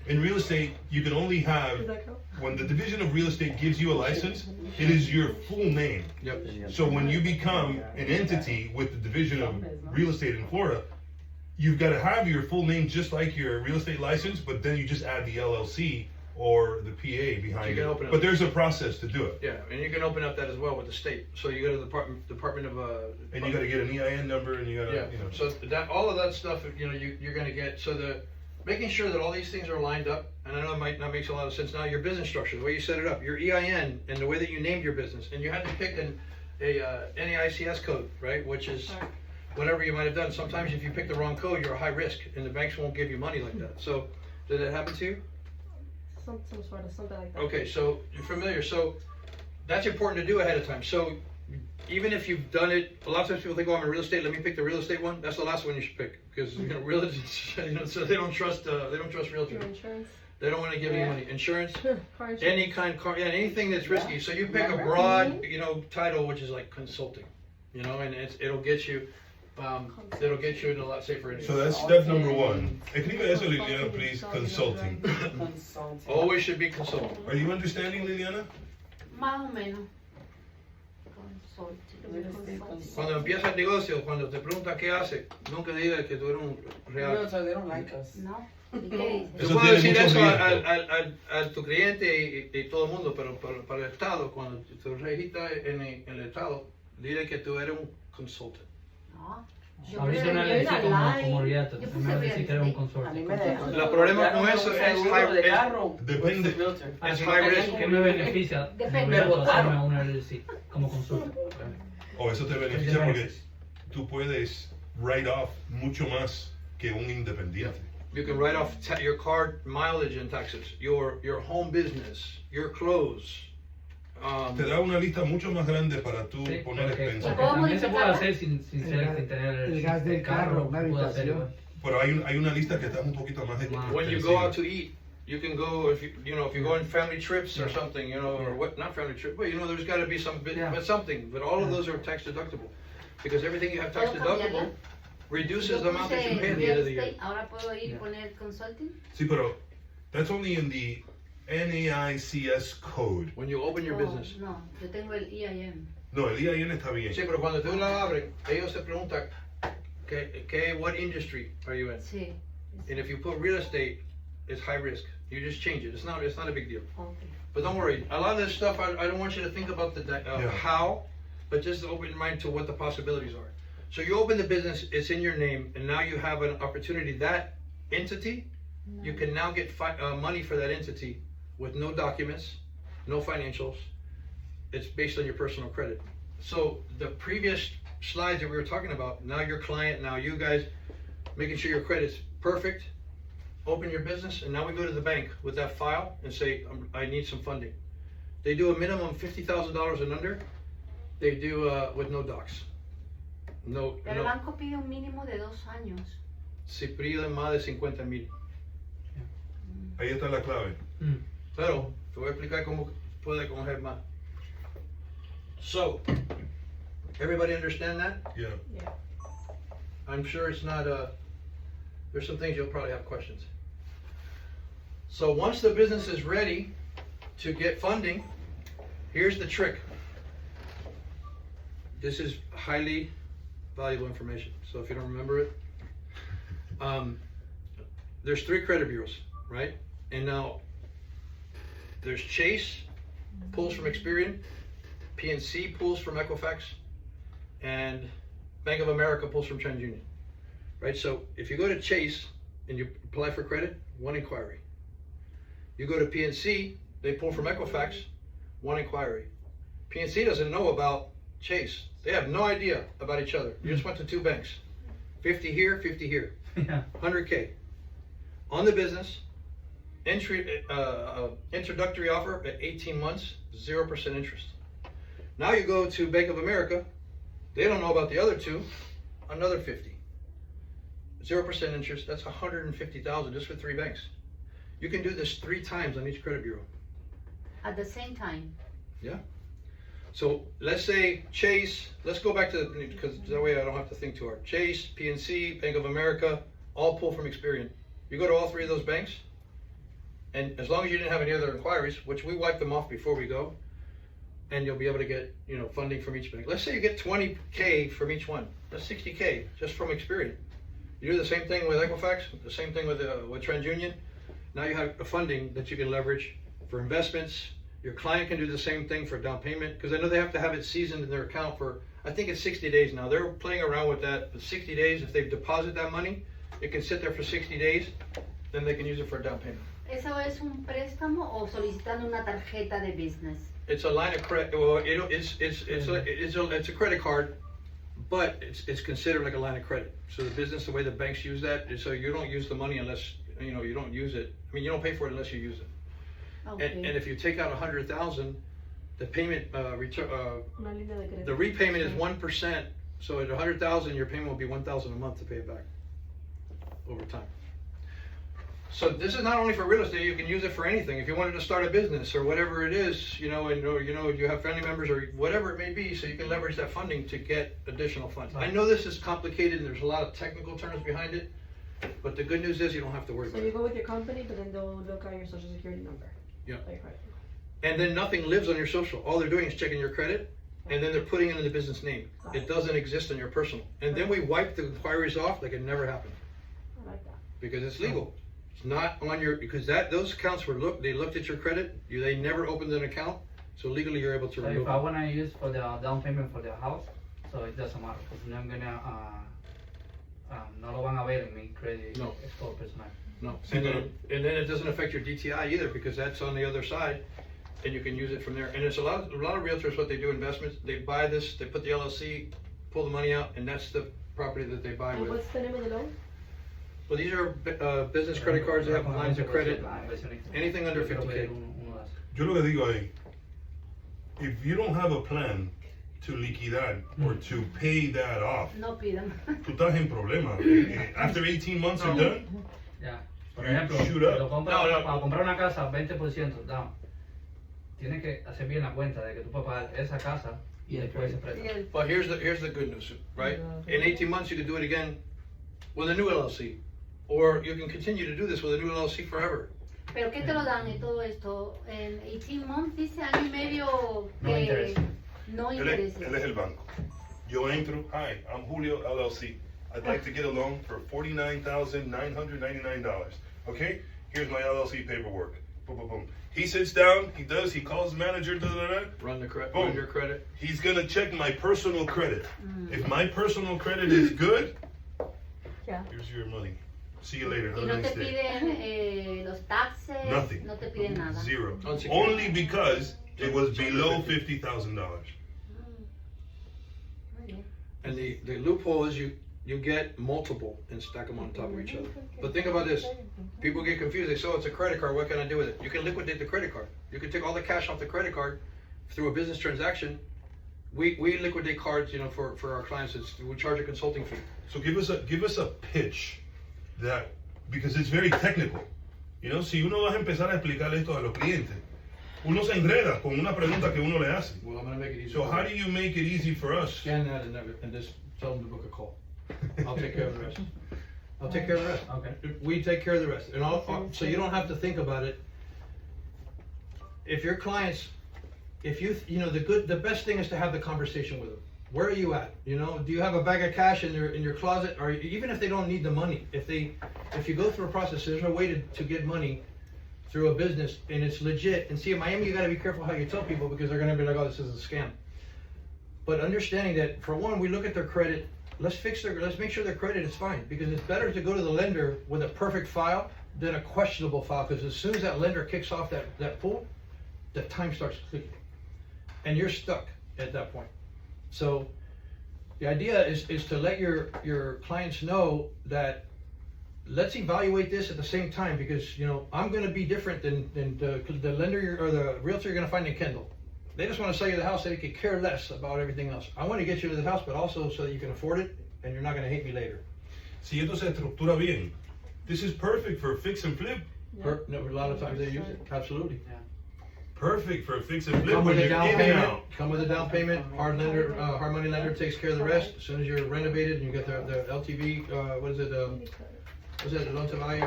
Speaker 3: In real estate, you can only have,
Speaker 5: Does that count?
Speaker 3: when the Division of Real Estate gives you a license, it is your full name.
Speaker 2: yep.
Speaker 3: So when you become an entity with the Division of Real Estate in Florida, you've got to have your full name just like your real estate license, but then you just add the LLC or the PA behind
Speaker 2: You can
Speaker 3: it.
Speaker 2: open it
Speaker 3: But
Speaker 2: up.
Speaker 3: there's a process to do it.
Speaker 2: Yeah, and you can open up that as well with the state. So you go to the Department of
Speaker 3: And you got to get an EIN number, and you got to,
Speaker 2: yeah.
Speaker 3: you know.
Speaker 2: So that all of that stuff, you know, you're going to get. So making sure that all these things are lined up, and I know it might not make a lot of sense now. Your business structure, the way you set it up, your EIN, and the way that you named your business, and you had to pick a NAICS code, right? Which is whatever you might have done. Sometimes if you pick the wrong code, you're a high risk, and the banks won't give you money like that. So did that happen to you?
Speaker 5: Some sort of something like that.
Speaker 2: Okay, so you're familiar. So that's important to do ahead of time. So even if you've done it, a lot of times people think, "Oh, I'm in real estate. Let me pick the real estate one." That's the last one you should pick, because you know, real estate, you know, so they don't trust realtors.
Speaker 5: Your insurance,
Speaker 2: They don't want to give you
Speaker 6: Yeah.
Speaker 2: money. Insurance,
Speaker 5: car insurance.
Speaker 2: any kind, anything that's risky. So you pick a broad, you know, title, which is like consulting, you know, and it'll get you in a lot safer.
Speaker 3: So that's step number one. Escribe eso, Liliana, please. Consulting.
Speaker 2: Always should be consulting.
Speaker 3: Are you understanding, Liliana?
Speaker 4: Más o menos. Consulting.
Speaker 2: Cuando empieza el negocio, cuando te pregunta qué hace, nunca digas que tú eres un real.
Speaker 6: Realtor, they don't like us.
Speaker 4: ¿No? ¿Y qué dices?
Speaker 2: Tú
Speaker 3: Eso
Speaker 2: puedes
Speaker 3: tiene
Speaker 2: decir
Speaker 3: mucho
Speaker 2: eso
Speaker 3: riesgo.
Speaker 2: a tu cliente y todo el mundo, pero para el Estado, cuando tú registras en el Estado, dile que tú eres un consultant.
Speaker 4: No. Yo
Speaker 1: Ahorita
Speaker 4: puse-
Speaker 1: no
Speaker 5: yo
Speaker 1: le decís
Speaker 5: era
Speaker 1: como
Speaker 5: online.
Speaker 1: realtor,
Speaker 4: Yo
Speaker 1: es
Speaker 4: puse
Speaker 1: mejor decir que era un
Speaker 4: realtor.
Speaker 6: A mí
Speaker 1: consorcio.
Speaker 6: me dejan.
Speaker 2: El problema con
Speaker 6: Ya
Speaker 2: eso
Speaker 6: cuando
Speaker 2: es
Speaker 6: seguro
Speaker 2: high-
Speaker 6: de
Speaker 2: es-
Speaker 6: carro,
Speaker 3: Depende.
Speaker 6: es realtor.
Speaker 2: Es high risk.
Speaker 1: ¿Qué me beneficia?
Speaker 4: Depende.
Speaker 1: como
Speaker 6: Me
Speaker 1: realtor
Speaker 6: botaron.
Speaker 1: hacerme una LLC como consultor?
Speaker 3: O eso te beneficia porque tú puedes write off mucho más que un independiente.
Speaker 2: You can write off your car mileage in taxes, your home business, your clothes.
Speaker 3: Te da una lista mucho más grande para tú
Speaker 1: Sí,
Speaker 3: poner
Speaker 1: porque
Speaker 3: expensas.
Speaker 1: también se puede hacer sin
Speaker 7: El
Speaker 1: ser,
Speaker 7: gas-
Speaker 1: sin tener
Speaker 7: el gas del carro, una
Speaker 1: puede hacer
Speaker 7: habitación.
Speaker 1: igual.
Speaker 3: Pero hay una lista que está un poquito más
Speaker 2: When you go out to eat, you can go if you go on family trips or
Speaker 1: Yeah.
Speaker 2: something, you know, or
Speaker 1: Yeah.
Speaker 2: what, not family trip, but you know, there's got to be some bit,
Speaker 1: Yeah.
Speaker 2: but something. But all of
Speaker 1: Yeah.
Speaker 2: those are tax deductible, because everything you have tax
Speaker 4: ¿Puedo cambiarla?
Speaker 2: deductible reduces
Speaker 4: Yo
Speaker 2: the amount that you
Speaker 4: puse
Speaker 2: pay at the
Speaker 4: real
Speaker 2: end of the year.
Speaker 4: estate, ahora puedo ir y
Speaker 1: Yeah.
Speaker 4: poner consulting.
Speaker 3: Sí, pero that's only in the NAICS code.
Speaker 2: When you open your
Speaker 4: Oh,
Speaker 2: business.
Speaker 4: No, yo tengo el EIN.
Speaker 3: No, el IAN está bien.
Speaker 2: Sí, pero cuando tú la abres, ellos te preguntan, what industry are you in?
Speaker 4: Sí.
Speaker 2: And if you put real estate, it's high risk. You just change it. It's not a big deal.
Speaker 4: Okay.
Speaker 2: But don't worry. A lot of this stuff, I don't want you to think about
Speaker 3: Yeah.
Speaker 2: how, but just open your mind to what the possibilities are. So you open the business, it's in your name, and now you have an opportunity. That entity, you can now get money for that entity with no documents, no financials. It's based on your personal credit. So the previous slides that we were talking about, now your client, now you guys, making sure your credit's perfect, open your business, and now we go to the bank with that file and say, I need some funding. They do a minimum $50,000 and under. They do with no docs. No,
Speaker 4: Pero el banco pide un mínimo de 2 años.
Speaker 2: Si piden más de 50,000.
Speaker 3: Ahí está la clave.
Speaker 2: Pero te voy a explicar cómo puede coger más. So, everybody understand that?
Speaker 3: Yeah.
Speaker 2: I'm sure it's not there's some things you'll probably have questions. So once the business is ready to get funding, here's the trick. This is highly valuable information. So if you don't remember it, there's 3 credit bureaus, right? And now there's Chase, pulls from Experian, PNC pulls from Equifax, and Bank of America pulls from TransUnion, right? So if you go to Chase and you apply for credit, 1 inquiry. You go to PNC, they pull from Equifax, 1 inquiry. PNC doesn't know about Chase. They have no idea about each other. You just went to 2 banks. 50 here, 50 here.
Speaker 1: Yeah.
Speaker 2: 100K. On the business, introductory offer at 18 months, 0% interest. Now you go to Bank of America, they don't know about the other 2, another 50. 0% interest, that's 150,000 just for 3 banks. You can do this 3 times on each credit bureau.
Speaker 4: At the same time.
Speaker 2: Yeah. So let's say Chase, let's go back to, because that way I don't have to think too hard. Chase, PNC, Bank of America, all pull from Experian. You go to all 3 of those banks, and as long as you didn't have any other inquiries, which we wipe them off before we go, and you'll be able to get, funding from each bank. Let's say you get 20K from each one. That's 60K just from Experian. You do the same thing with Equifax, the same thing with TransUnion. Now you have a funding that you can leverage for investments. Your client can do the same thing for down payment, because I know they have to have it seasoned in their account for, I think it's 60 days now. They're playing around with that, but 60 days, if they deposit that money, it can sit there for 60 days, then they can use it for a down payment.
Speaker 4: ¿Eso es un préstamo o solicitando una tarjeta de business?
Speaker 2: It's a line of credit. Well, it's a credit card, but it's considered like a line of credit. So the business, the way the banks use that, is so you don't use the money unless you don't use it. I mean, you don't pay for it unless you use it.
Speaker 4: Okay.
Speaker 2: And if you take out 100,000, the payment
Speaker 5: Una línea de crédito.
Speaker 2: the repayment is 1%. So at 100,000, your payment will be 1,000 a month to pay it back over time. So this is not only for real estate. You can use it for anything. If you wanted to start a business or whatever it is, you have family members or whatever it may be, so you can leverage that funding to get additional funds. I know this is complicated and there's a lot of technical terms behind it, but the good news is you don't have to worry
Speaker 5: So
Speaker 2: about
Speaker 5: you
Speaker 2: it.
Speaker 5: go with your company, but then they'll look at your social security number.
Speaker 2: Yeah.
Speaker 5: Like, right.
Speaker 2: And then nothing lives on your social. All they're doing is checking your credit, and then they're putting it in the business name. It doesn't exist in your personal. And then we wipe the inquiries off like it never happened,
Speaker 5: I like that.
Speaker 2: because it's legal. It's not on your, because those accounts they looked at your credit, they never opened an account, so legally you're able to
Speaker 1: So
Speaker 2: remove
Speaker 1: if I
Speaker 2: it.
Speaker 1: want to use for the down payment for the house, so it doesn't matter, because I'm gonna, no lo van a ver en mi credit
Speaker 2: No.
Speaker 1: score personal.
Speaker 2: No,
Speaker 3: Sí,
Speaker 2: and then it doesn't affect your DTI either, because that's on the other side, and you can use it from there. And it's a lot of realtors, what they do, investments, they buy this, they put the LLC, pull the money out, and that's the property that they buy
Speaker 5: And
Speaker 2: with.
Speaker 5: what's the name of the loan?
Speaker 2: Well, these are business credit cards, they have lines of credit,
Speaker 1: Inversionista.
Speaker 2: anything under
Speaker 1: Yo quiero
Speaker 2: 50K.
Speaker 1: pedir uno de esos.
Speaker 3: Yo lo que digo es, if you don't have a plan to liquidar or to pay that off,
Speaker 4: No pidan.
Speaker 3: tú estás en problema. After 18 months you're done,
Speaker 1: Ya. Por
Speaker 3: You
Speaker 1: ejemplo,
Speaker 3: shoot up.
Speaker 1: si lo compras,
Speaker 2: No, no.
Speaker 1: para comprar una casa 20% down, tienes que hacer bien la cuenta de que tú puedes pagar esa casa y después ese préstamo.
Speaker 2: Well, here's the good news, right? In 18 months, you can do it again with a new LLC, or you can continue to do this with a new LLC forever.
Speaker 4: Pero ¿qué te lo dan en todo esto? En 18 months, dice año y medio
Speaker 1: No
Speaker 4: de
Speaker 1: interés.
Speaker 4: no
Speaker 3: él
Speaker 4: intereses.
Speaker 3: es el banco. Yo entro, hi, I'm Julio LLC. I'd like to get a loan for $49,999. Okay, here's my LLC paperwork. Boom, boom, boom. He sits down, he calls his manager,
Speaker 2: Run
Speaker 3: Boom.
Speaker 2: your credit.
Speaker 3: He's gonna check my personal credit. If my personal credit is good,
Speaker 5: Yeah.
Speaker 3: here's your money. See you later. Have
Speaker 4: Y
Speaker 3: a
Speaker 4: no
Speaker 3: nice
Speaker 4: te
Speaker 3: day.
Speaker 4: piden los taxes,
Speaker 3: Nothing.
Speaker 4: no te piden nada.
Speaker 3: Zero.
Speaker 2: Unsecured.
Speaker 3: Only because it was below $50,000.
Speaker 4: Muy bien.
Speaker 2: And the loophole is you get multiple and stack them on top of each other. But think about this. People get confused. They say, oh, it's a credit card. What can I do with it? You can liquidate the credit card. You can take all the cash off the credit card through a business transaction. We liquidate cards, for our clients. We charge a consulting fee.
Speaker 3: So give us a pitch that, because it's very technical. Si uno va a empezar a explicar esto a los clientes, uno se enreda con una pregunta que uno le hace.
Speaker 2: Well, I'm going to make it easy.
Speaker 3: So how do you make it easy for us?
Speaker 2: Scan that and just tell them to book a call. I'll take care of the rest. I'll take care of the rest.
Speaker 1: Okay.
Speaker 2: We take care of the rest. And so you don't have to think about it. If your clients, the best thing is to have the conversation with them. Where are you at? Do you have a bag of cash in your closet? Or even if they don't need the money, if you go through a process, there's a way to get money through a business and it's legit. And see, in Miami, you got to be careful how you tell people because they're going to be like, oh, this is a scam. But understanding that, for one, we look at their credit. Let's make sure their credit is fine, because it's better to go to the lender with a perfect file than a questionable file, because as soon as that lender kicks off that pool, the time starts clicking and you're stuck at that point. So the idea is to let your clients know that let's evaluate this at the same time, because I'm going to be different than the lender or the realtor you're going to find in Kendall. They just want to sell you the house. They could care less about everything else. I want to get you to the house, but also so that you can afford it and you're not going to hate me later.
Speaker 3: Si esto se estructura bien, this is perfect for fix and flip.
Speaker 2: No, a lot of times they use it. Absolutely.
Speaker 1: Yeah.
Speaker 3: Perfect for fix and flip
Speaker 2: Come
Speaker 3: when
Speaker 2: with a
Speaker 3: you're
Speaker 2: down
Speaker 3: in and
Speaker 2: payment.
Speaker 3: out.
Speaker 2: Come with a down payment. Hard money lender takes care of the rest. As soon as you're renovated and you get the LTV, what is it? What's it? Loan to value.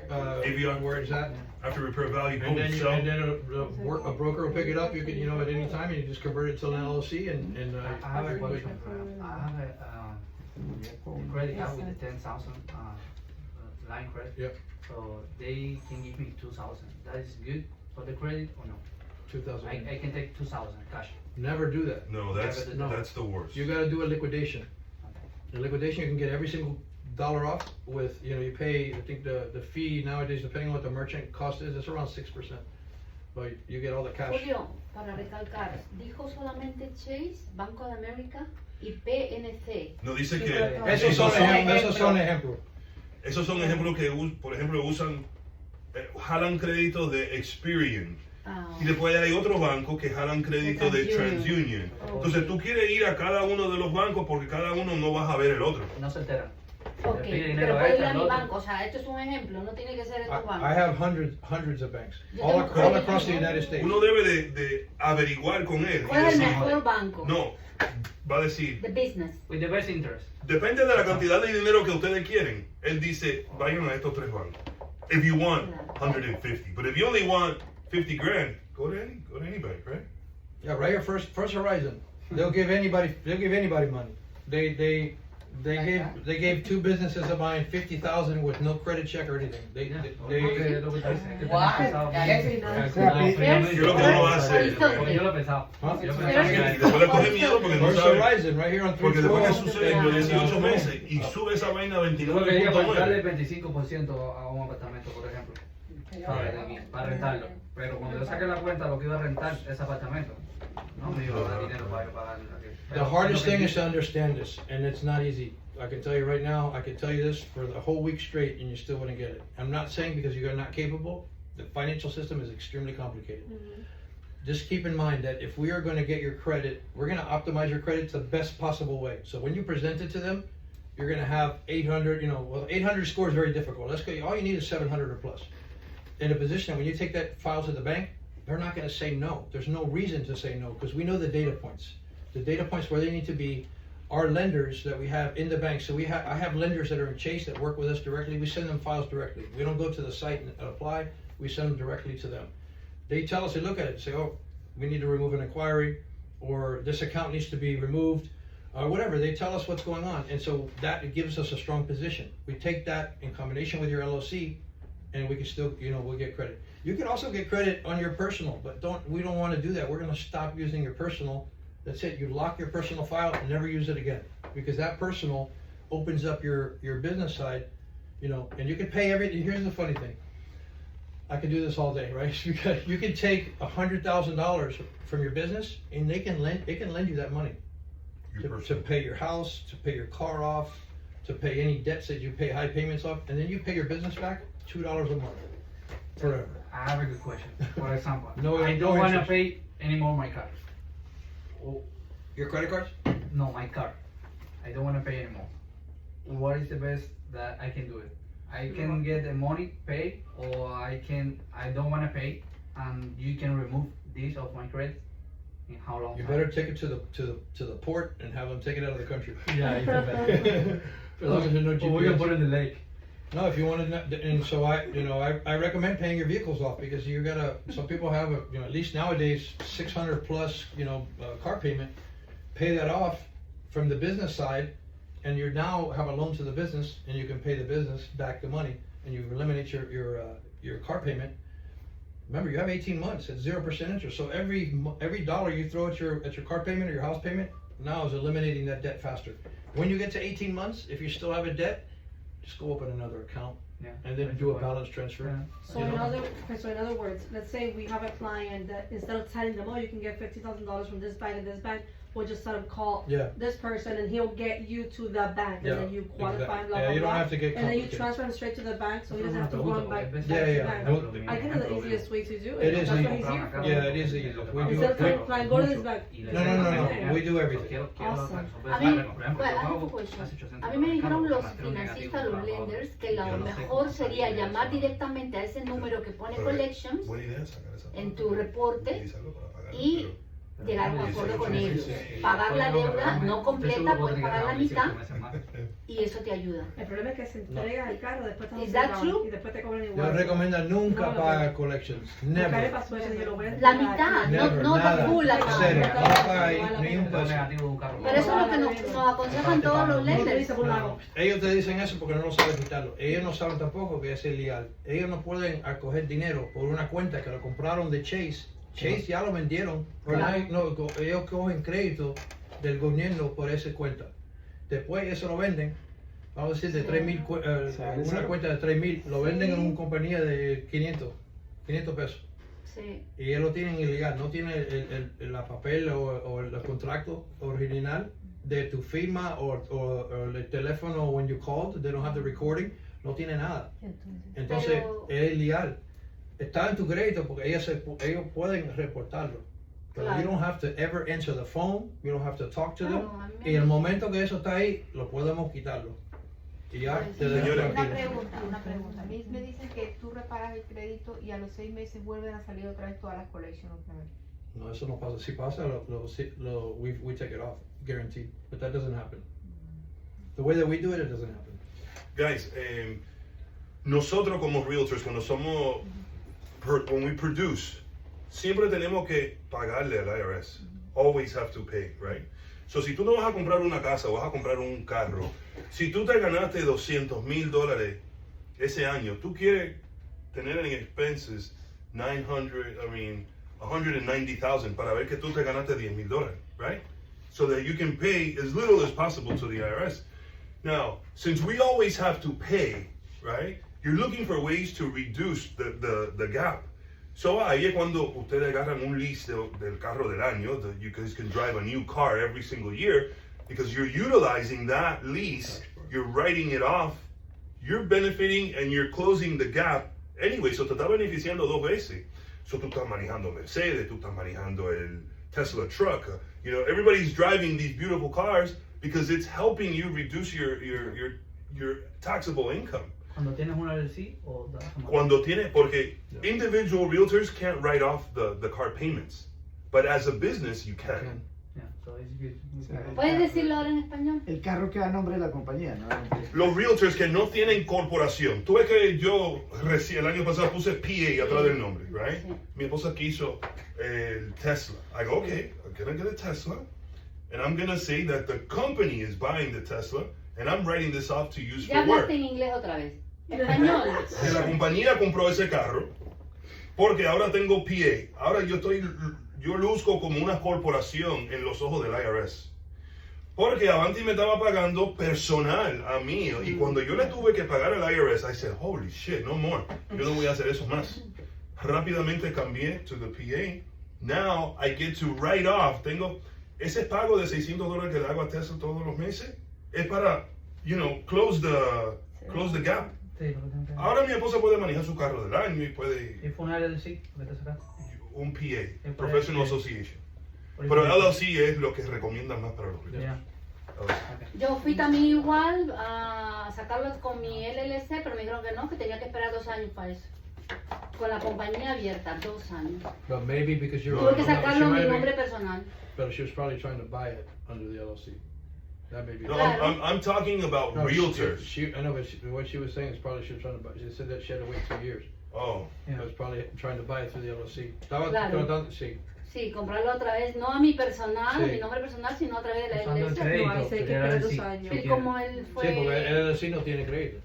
Speaker 3: AVR,
Speaker 2: where it's at.
Speaker 3: after repair value, boom,
Speaker 2: And then,
Speaker 3: sell.
Speaker 2: a broker will pick it up. You can, at any time, and you just convert it to an LLC and
Speaker 1: I have a question for you. I have a credit card with the 10,000 line credit.
Speaker 2: Yep.
Speaker 1: So they can give me 2,000. That is good for the credit or no?
Speaker 2: 2,000.
Speaker 1: I can take 2,000 cash.
Speaker 2: Never do that.
Speaker 3: No, that's the worst.
Speaker 2: You got to do a liquidation.
Speaker 1: Okay.
Speaker 2: In liquidation, you can get every single dollar off with, you pay, I think the fee nowadays, depending on what the merchant cost is, it's around 6%. But you get all the cash.
Speaker 4: Julio, para recalcar, dijo solamente Chase, Banco de América y PNC.
Speaker 3: No, dice
Speaker 5: Sí,
Speaker 3: que
Speaker 5: pero-
Speaker 2: Esos son ejemplos.
Speaker 3: esos son ejemplos que, por ejemplo, usan, jalan créditos de Experian. Y después hay otros bancos que jalan crédito de TransUnion. Entonces tú quieres ir a cada uno de los bancos porque cada uno no vas a ver el otro.
Speaker 1: No se enteran.
Speaker 4: Ok,
Speaker 1: Le pide
Speaker 4: pero
Speaker 1: dinero a
Speaker 4: puede ir
Speaker 1: este,
Speaker 4: a
Speaker 1: al
Speaker 4: mi
Speaker 1: otro.
Speaker 4: banco, o sea, esto es un ejemplo, no tiene que ser estos
Speaker 2: I
Speaker 4: bancos.
Speaker 2: have hundreds of banks,
Speaker 4: Yo
Speaker 2: all
Speaker 4: tengo
Speaker 2: across the
Speaker 4: credit
Speaker 2: United
Speaker 4: union.
Speaker 2: States.
Speaker 3: Uno debe de averiguar con él. y
Speaker 4: ¿Cuál es el
Speaker 3: decir,
Speaker 4: mejor banco?
Speaker 3: no, va a decir,
Speaker 4: The business.
Speaker 1: With the best interest.
Speaker 3: depende de la cantidad de dinero que ustedes quieren. Él dice, vayan a estos tres bancos. If you want 150, but if you only want 50 grand, go to any bank, right?
Speaker 2: Yeah, right here, First Horizon. They'll give anybody money. They gave two businesses of mine 50,000 with no credit check or anything. They
Speaker 1: Porque es lo que te dice, que
Speaker 6: What?
Speaker 1: tenés pensado bien.
Speaker 6: That's
Speaker 3: Yo lo que no hace,
Speaker 1: Porque yo lo he pensado.
Speaker 2: Huh?
Speaker 1: Yo
Speaker 3: y
Speaker 1: pensaba que-
Speaker 3: después le coge miedo porque no
Speaker 2: First
Speaker 3: sabe.
Speaker 2: Horizon, right here on
Speaker 3: Porque después que
Speaker 2: 340.
Speaker 3: sucede en los 18 meses y sube esa vaina a
Speaker 1: Yo lo quería para darle
Speaker 3: 29.9.
Speaker 1: 25% a un apartamento, por ejemplo, ¿sabes? Para rentarlo. Pero cuando yo saqué la cuenta, lo que iba a rentar ese apartamento, no me iba a dar dinero para pagar.
Speaker 2: The hardest thing is to understand this, and it's not easy. I can tell you right now, I could tell you this for the whole week straight, and you still wouldn't get it. I'm not saying because you're not capable. The financial system is extremely complicated. Just keep in mind that if we are going to get your credit, we're going to optimize your credit to the best possible way. So when you present it to them, you're going to have 800, 800 score is very difficult. Let's go, all you need is 700 or plus. In a position, when you take that file to the bank, they're not going to say no. There's no reason to say no because we know the data points. The data points where they need to be are lenders that we have in the bank. So I have lenders that are in Chase that work with us directly. We send them files directly. We don't go to the site and apply. We send them directly to them. They tell us, they look at it and say, oh, we need to remove an inquiry, or this account needs to be removed, or whatever. They tell us what's going on. And so that gives us a strong position. We take that in combination with your LLC, and we can still, we'll get credit. You can also get credit on your personal, but we don't want to do that. We're going to stop using your personal. That's it. You lock your personal file and never use it again, because that personal opens up your business side, and you can pay everything. Here's the funny thing. I could do this all day, right? Because you can take $100,000 from your business, and it can lend you that money.
Speaker 3: Your
Speaker 2: to
Speaker 3: personal.
Speaker 2: pay your house, to pay your car off, to pay any debts that you pay high payments off, and then you pay your business back $2 a month forever.
Speaker 1: I have a good question. For example,
Speaker 2: No-
Speaker 1: I
Speaker 2: no
Speaker 1: don't want to
Speaker 2: interest.
Speaker 1: pay anymore my car. Oh,
Speaker 2: Your credit cards?
Speaker 1: no, my car. I don't want to pay anymore. What is the best that I can do it? I can get the money paid, or I don't want to pay, and you can remove this off my credit. In how long?
Speaker 2: You
Speaker 1: time?
Speaker 2: better take it to the port and have them take it out of the country.
Speaker 1: Yeah, even better.
Speaker 2: As long as there's no
Speaker 1: Or we can
Speaker 2: GPS.
Speaker 1: put it in the lake.
Speaker 2: No, if you want to, and so I recommend paying your vehicles off, because you're gonna, some people have at least nowadays, 600 plus, car payment. Pay that off from the business side, and you now have a loan to the business, and you can pay the business back the money, and you eliminate your car payment. Remember, you have 18 months at 0% interest. So every dollar you throw at your car payment or your house payment now is eliminating that debt faster. When you get to 18 months, if you still have a debt, just go open another account
Speaker 1: Yeah.
Speaker 2: and then do a balance transfer.
Speaker 1: Yeah.
Speaker 5: So in other words, let's say we have a client that instead of telling them, oh, you can get $50,000 from this bank and this bank, we'll just tell them call
Speaker 2: Yeah.
Speaker 5: this person and he'll get you to the bank,
Speaker 2: Yeah,
Speaker 5: and then you qualify,
Speaker 2: exactly.
Speaker 5: blah
Speaker 2: Yeah,
Speaker 5: blah
Speaker 2: you don't
Speaker 5: blah,
Speaker 2: have to get
Speaker 5: and then you
Speaker 2: complicated.
Speaker 5: transfer them straight to the bank, so he
Speaker 1: Eso es
Speaker 5: doesn't have to
Speaker 1: una
Speaker 5: go
Speaker 1: pregunta,
Speaker 5: back.
Speaker 1: porque
Speaker 2: Yeah,
Speaker 5: to
Speaker 2: yeah.
Speaker 5: bank.
Speaker 2: Well,
Speaker 5: I think it's the easiest way to do it.
Speaker 2: It is
Speaker 5: That's what
Speaker 2: easy.
Speaker 5: he's here for.
Speaker 2: Yeah, it is easy. We do
Speaker 5: Instead of
Speaker 2: it.
Speaker 5: telling the client, go to this bank.
Speaker 2: No. We do everything.
Speaker 5: Awesome.
Speaker 4: A mí, well, I have a question. A mí me dijeron los financistas, los lenders, que lo mejor sería llamar directamente a ese número que pone collections
Speaker 3: Buena idea sacar esa
Speaker 4: en
Speaker 3: parte
Speaker 4: tu
Speaker 3: y
Speaker 4: reporte
Speaker 3: utilizarlo para pagar,
Speaker 4: y
Speaker 3: pero-
Speaker 4: llegar a un acuerdo con ellos. Pagar la deuda no completa, puedes pagar la mitad y eso te ayuda.
Speaker 5: El problema es que se entrega el carro, después te
Speaker 4: Is that
Speaker 5: cobran,
Speaker 4: true?
Speaker 5: y después te cobran
Speaker 2: Yo
Speaker 5: igual.
Speaker 2: recomiendo nunca
Speaker 5: No,
Speaker 2: pagar collections.
Speaker 5: Porque a mí me
Speaker 2: Never.
Speaker 5: pasó eso, yo lo voy a
Speaker 4: La
Speaker 5: entregar
Speaker 4: mitad,
Speaker 5: aquí.
Speaker 2: Never,
Speaker 4: no
Speaker 2: nada.
Speaker 4: the full
Speaker 2: En serio,
Speaker 4: amount.
Speaker 2: no paga ahí ni un
Speaker 1: Lo
Speaker 2: peso.
Speaker 1: negativo de un carro.
Speaker 4: Pero eso es lo que nos aconsejan todos los
Speaker 5: No te
Speaker 4: lenders.
Speaker 5: dice por un lado.
Speaker 2: Ellos te dicen eso porque no lo saben quitarlo. Ellos no saben tampoco que es ilegal. Ellos no pueden acoger dinero por una cuenta que lo compraron de Chase. Chase ya lo vendieron.
Speaker 4: Claro.
Speaker 2: Ellos cogen crédito del gobierno por esa cuenta. Después eso lo venden. Vamos a decir de 3,000, una cuenta de 3,000, lo venden en una compañía de 500 pesos.
Speaker 4: Sí.
Speaker 2: Y ellos lo tienen ilegal, no tienen la papel o el contrato original de tu firma o el teléfono when you called, they don't have the recording, no tiene nada. Entonces
Speaker 4: Pero-
Speaker 2: es ilegal. Está en tu crédito porque ellos pueden reportarlo. Pero
Speaker 4: Claro.
Speaker 2: you don't have to ever answer the phone, you don't have to talk to them.
Speaker 4: Claro, a mí me-
Speaker 2: Y el momento que eso está ahí, lo podemos quitarlo. Y ya,
Speaker 4: Pues,
Speaker 2: te dejan
Speaker 3: señora.
Speaker 2: tranquilo.
Speaker 6: Una pregunta. A mí me dicen que tú reparas el crédito y a los 6 meses vuelven a salir otra vez todas las collections otra vez.
Speaker 2: No, eso no pasa. Si pasa, we take it off, guaranteed. But that doesn't happen. The way that we do it, it doesn't happen.
Speaker 3: Guys, nosotros como realtors, when we produce, siempre tenemos que pagarle al IRS. Always have to pay, right? So, si tú no vas a comprar una casa o vas a comprar un carro, si tú te ganaste $200,000 ese año, tú quieres tener en expenses 190,000 para ver que tú te ganaste $10,000, right? So that you can pay as little as possible to the IRS. Now, since we always have to pay, right? You're looking for ways to reduce the gap. So ahí es cuando ustedes agarran un lease del carro del año. You guys can drive a new car every single year because you're utilizing that lease. You're writing it off. You're benefiting and you're closing the gap anyway. So te está beneficiando dos veces. So tú estás manejando Mercedes, tú estás manejando el Tesla truck. Everybody's driving these beautiful cars because it's helping you reduce your taxable income.
Speaker 1: Cuando tienes una LLC o das a
Speaker 3: Cuando tiene, porque individual realtors can't write off the car payments, but as a business you can.
Speaker 1: Yeah, so it's good.
Speaker 4: ¿Puedes decirlo ahora en español?
Speaker 7: El carro queda a nombre de la compañía, ¿no?
Speaker 3: Los realtors que no tienen corporación, tú ves que yo el año pasado puse PA atrás del nombre, right?
Speaker 4: Sí.
Speaker 3: Mi esposa quiso el Tesla. I go, okay, I'm gonna get a Tesla, and I'm gonna say that the company is buying the Tesla, and I'm writing this off to use
Speaker 4: Ya
Speaker 3: for work.
Speaker 4: hablaste en inglés otra vez. Español.
Speaker 3: Que la compañía compró ese carro porque ahora tengo PA. Ahora yo luzco como una corporación en los ojos del IRS. Porque Avanti me estaba pagando personal a mí. Y cuando yo le tuve que pagar al IRS, I said, holy shit, no more. Yo no voy a hacer eso más. Rápidamente cambié to the PA. Now I get to write off. ese pago de $600 que le hago a Tesla todos los meses es para, close the gap.
Speaker 1: Sí, lo que tengo que
Speaker 3: Ahora mi esposa puede manejar su carro del año y puede,
Speaker 1: ¿Y fue un LLC lo que te sacaste?
Speaker 3: un PA,
Speaker 1: PA.
Speaker 3: Professional Association. Pero LLC es lo que recomiendan más para los ricos.
Speaker 1: Ya.
Speaker 4: Yo fui también igual a sacarlo con mi LLC, pero me dijeron que no, que tenía que esperar 2 años para eso. Con la compañía abierta, 2 años.
Speaker 2: But maybe because you're.
Speaker 4: Tuve que
Speaker 2: she
Speaker 4: sacarlo en
Speaker 2: might
Speaker 4: mi
Speaker 2: be-
Speaker 4: nombre personal.
Speaker 2: But she was probably trying to buy it under the LLC. That may be.
Speaker 3: No,
Speaker 4: Claro.
Speaker 3: I'm talking about
Speaker 2: No,
Speaker 3: realtors.
Speaker 2: I know, but what she was saying is probably she was trying to buy. She said that she had to wait 2 years.
Speaker 3: Oh,
Speaker 2: She was probably trying to buy it through the LLC. Estaba
Speaker 4: Claro.
Speaker 2: tratando, sí.
Speaker 4: Sí, comprarlo a través, no a mi personal,
Speaker 2: Sí.
Speaker 4: a mi nombre personal, sino a través de la
Speaker 1: Usando el
Speaker 4: LLC.
Speaker 1: crédito.
Speaker 5: No, ahí sí hay que
Speaker 1: Era
Speaker 5: esperar
Speaker 1: LLC.
Speaker 5: 2 años.
Speaker 4: Y como él fue...
Speaker 2: Sí, porque el LLC no tiene crédito.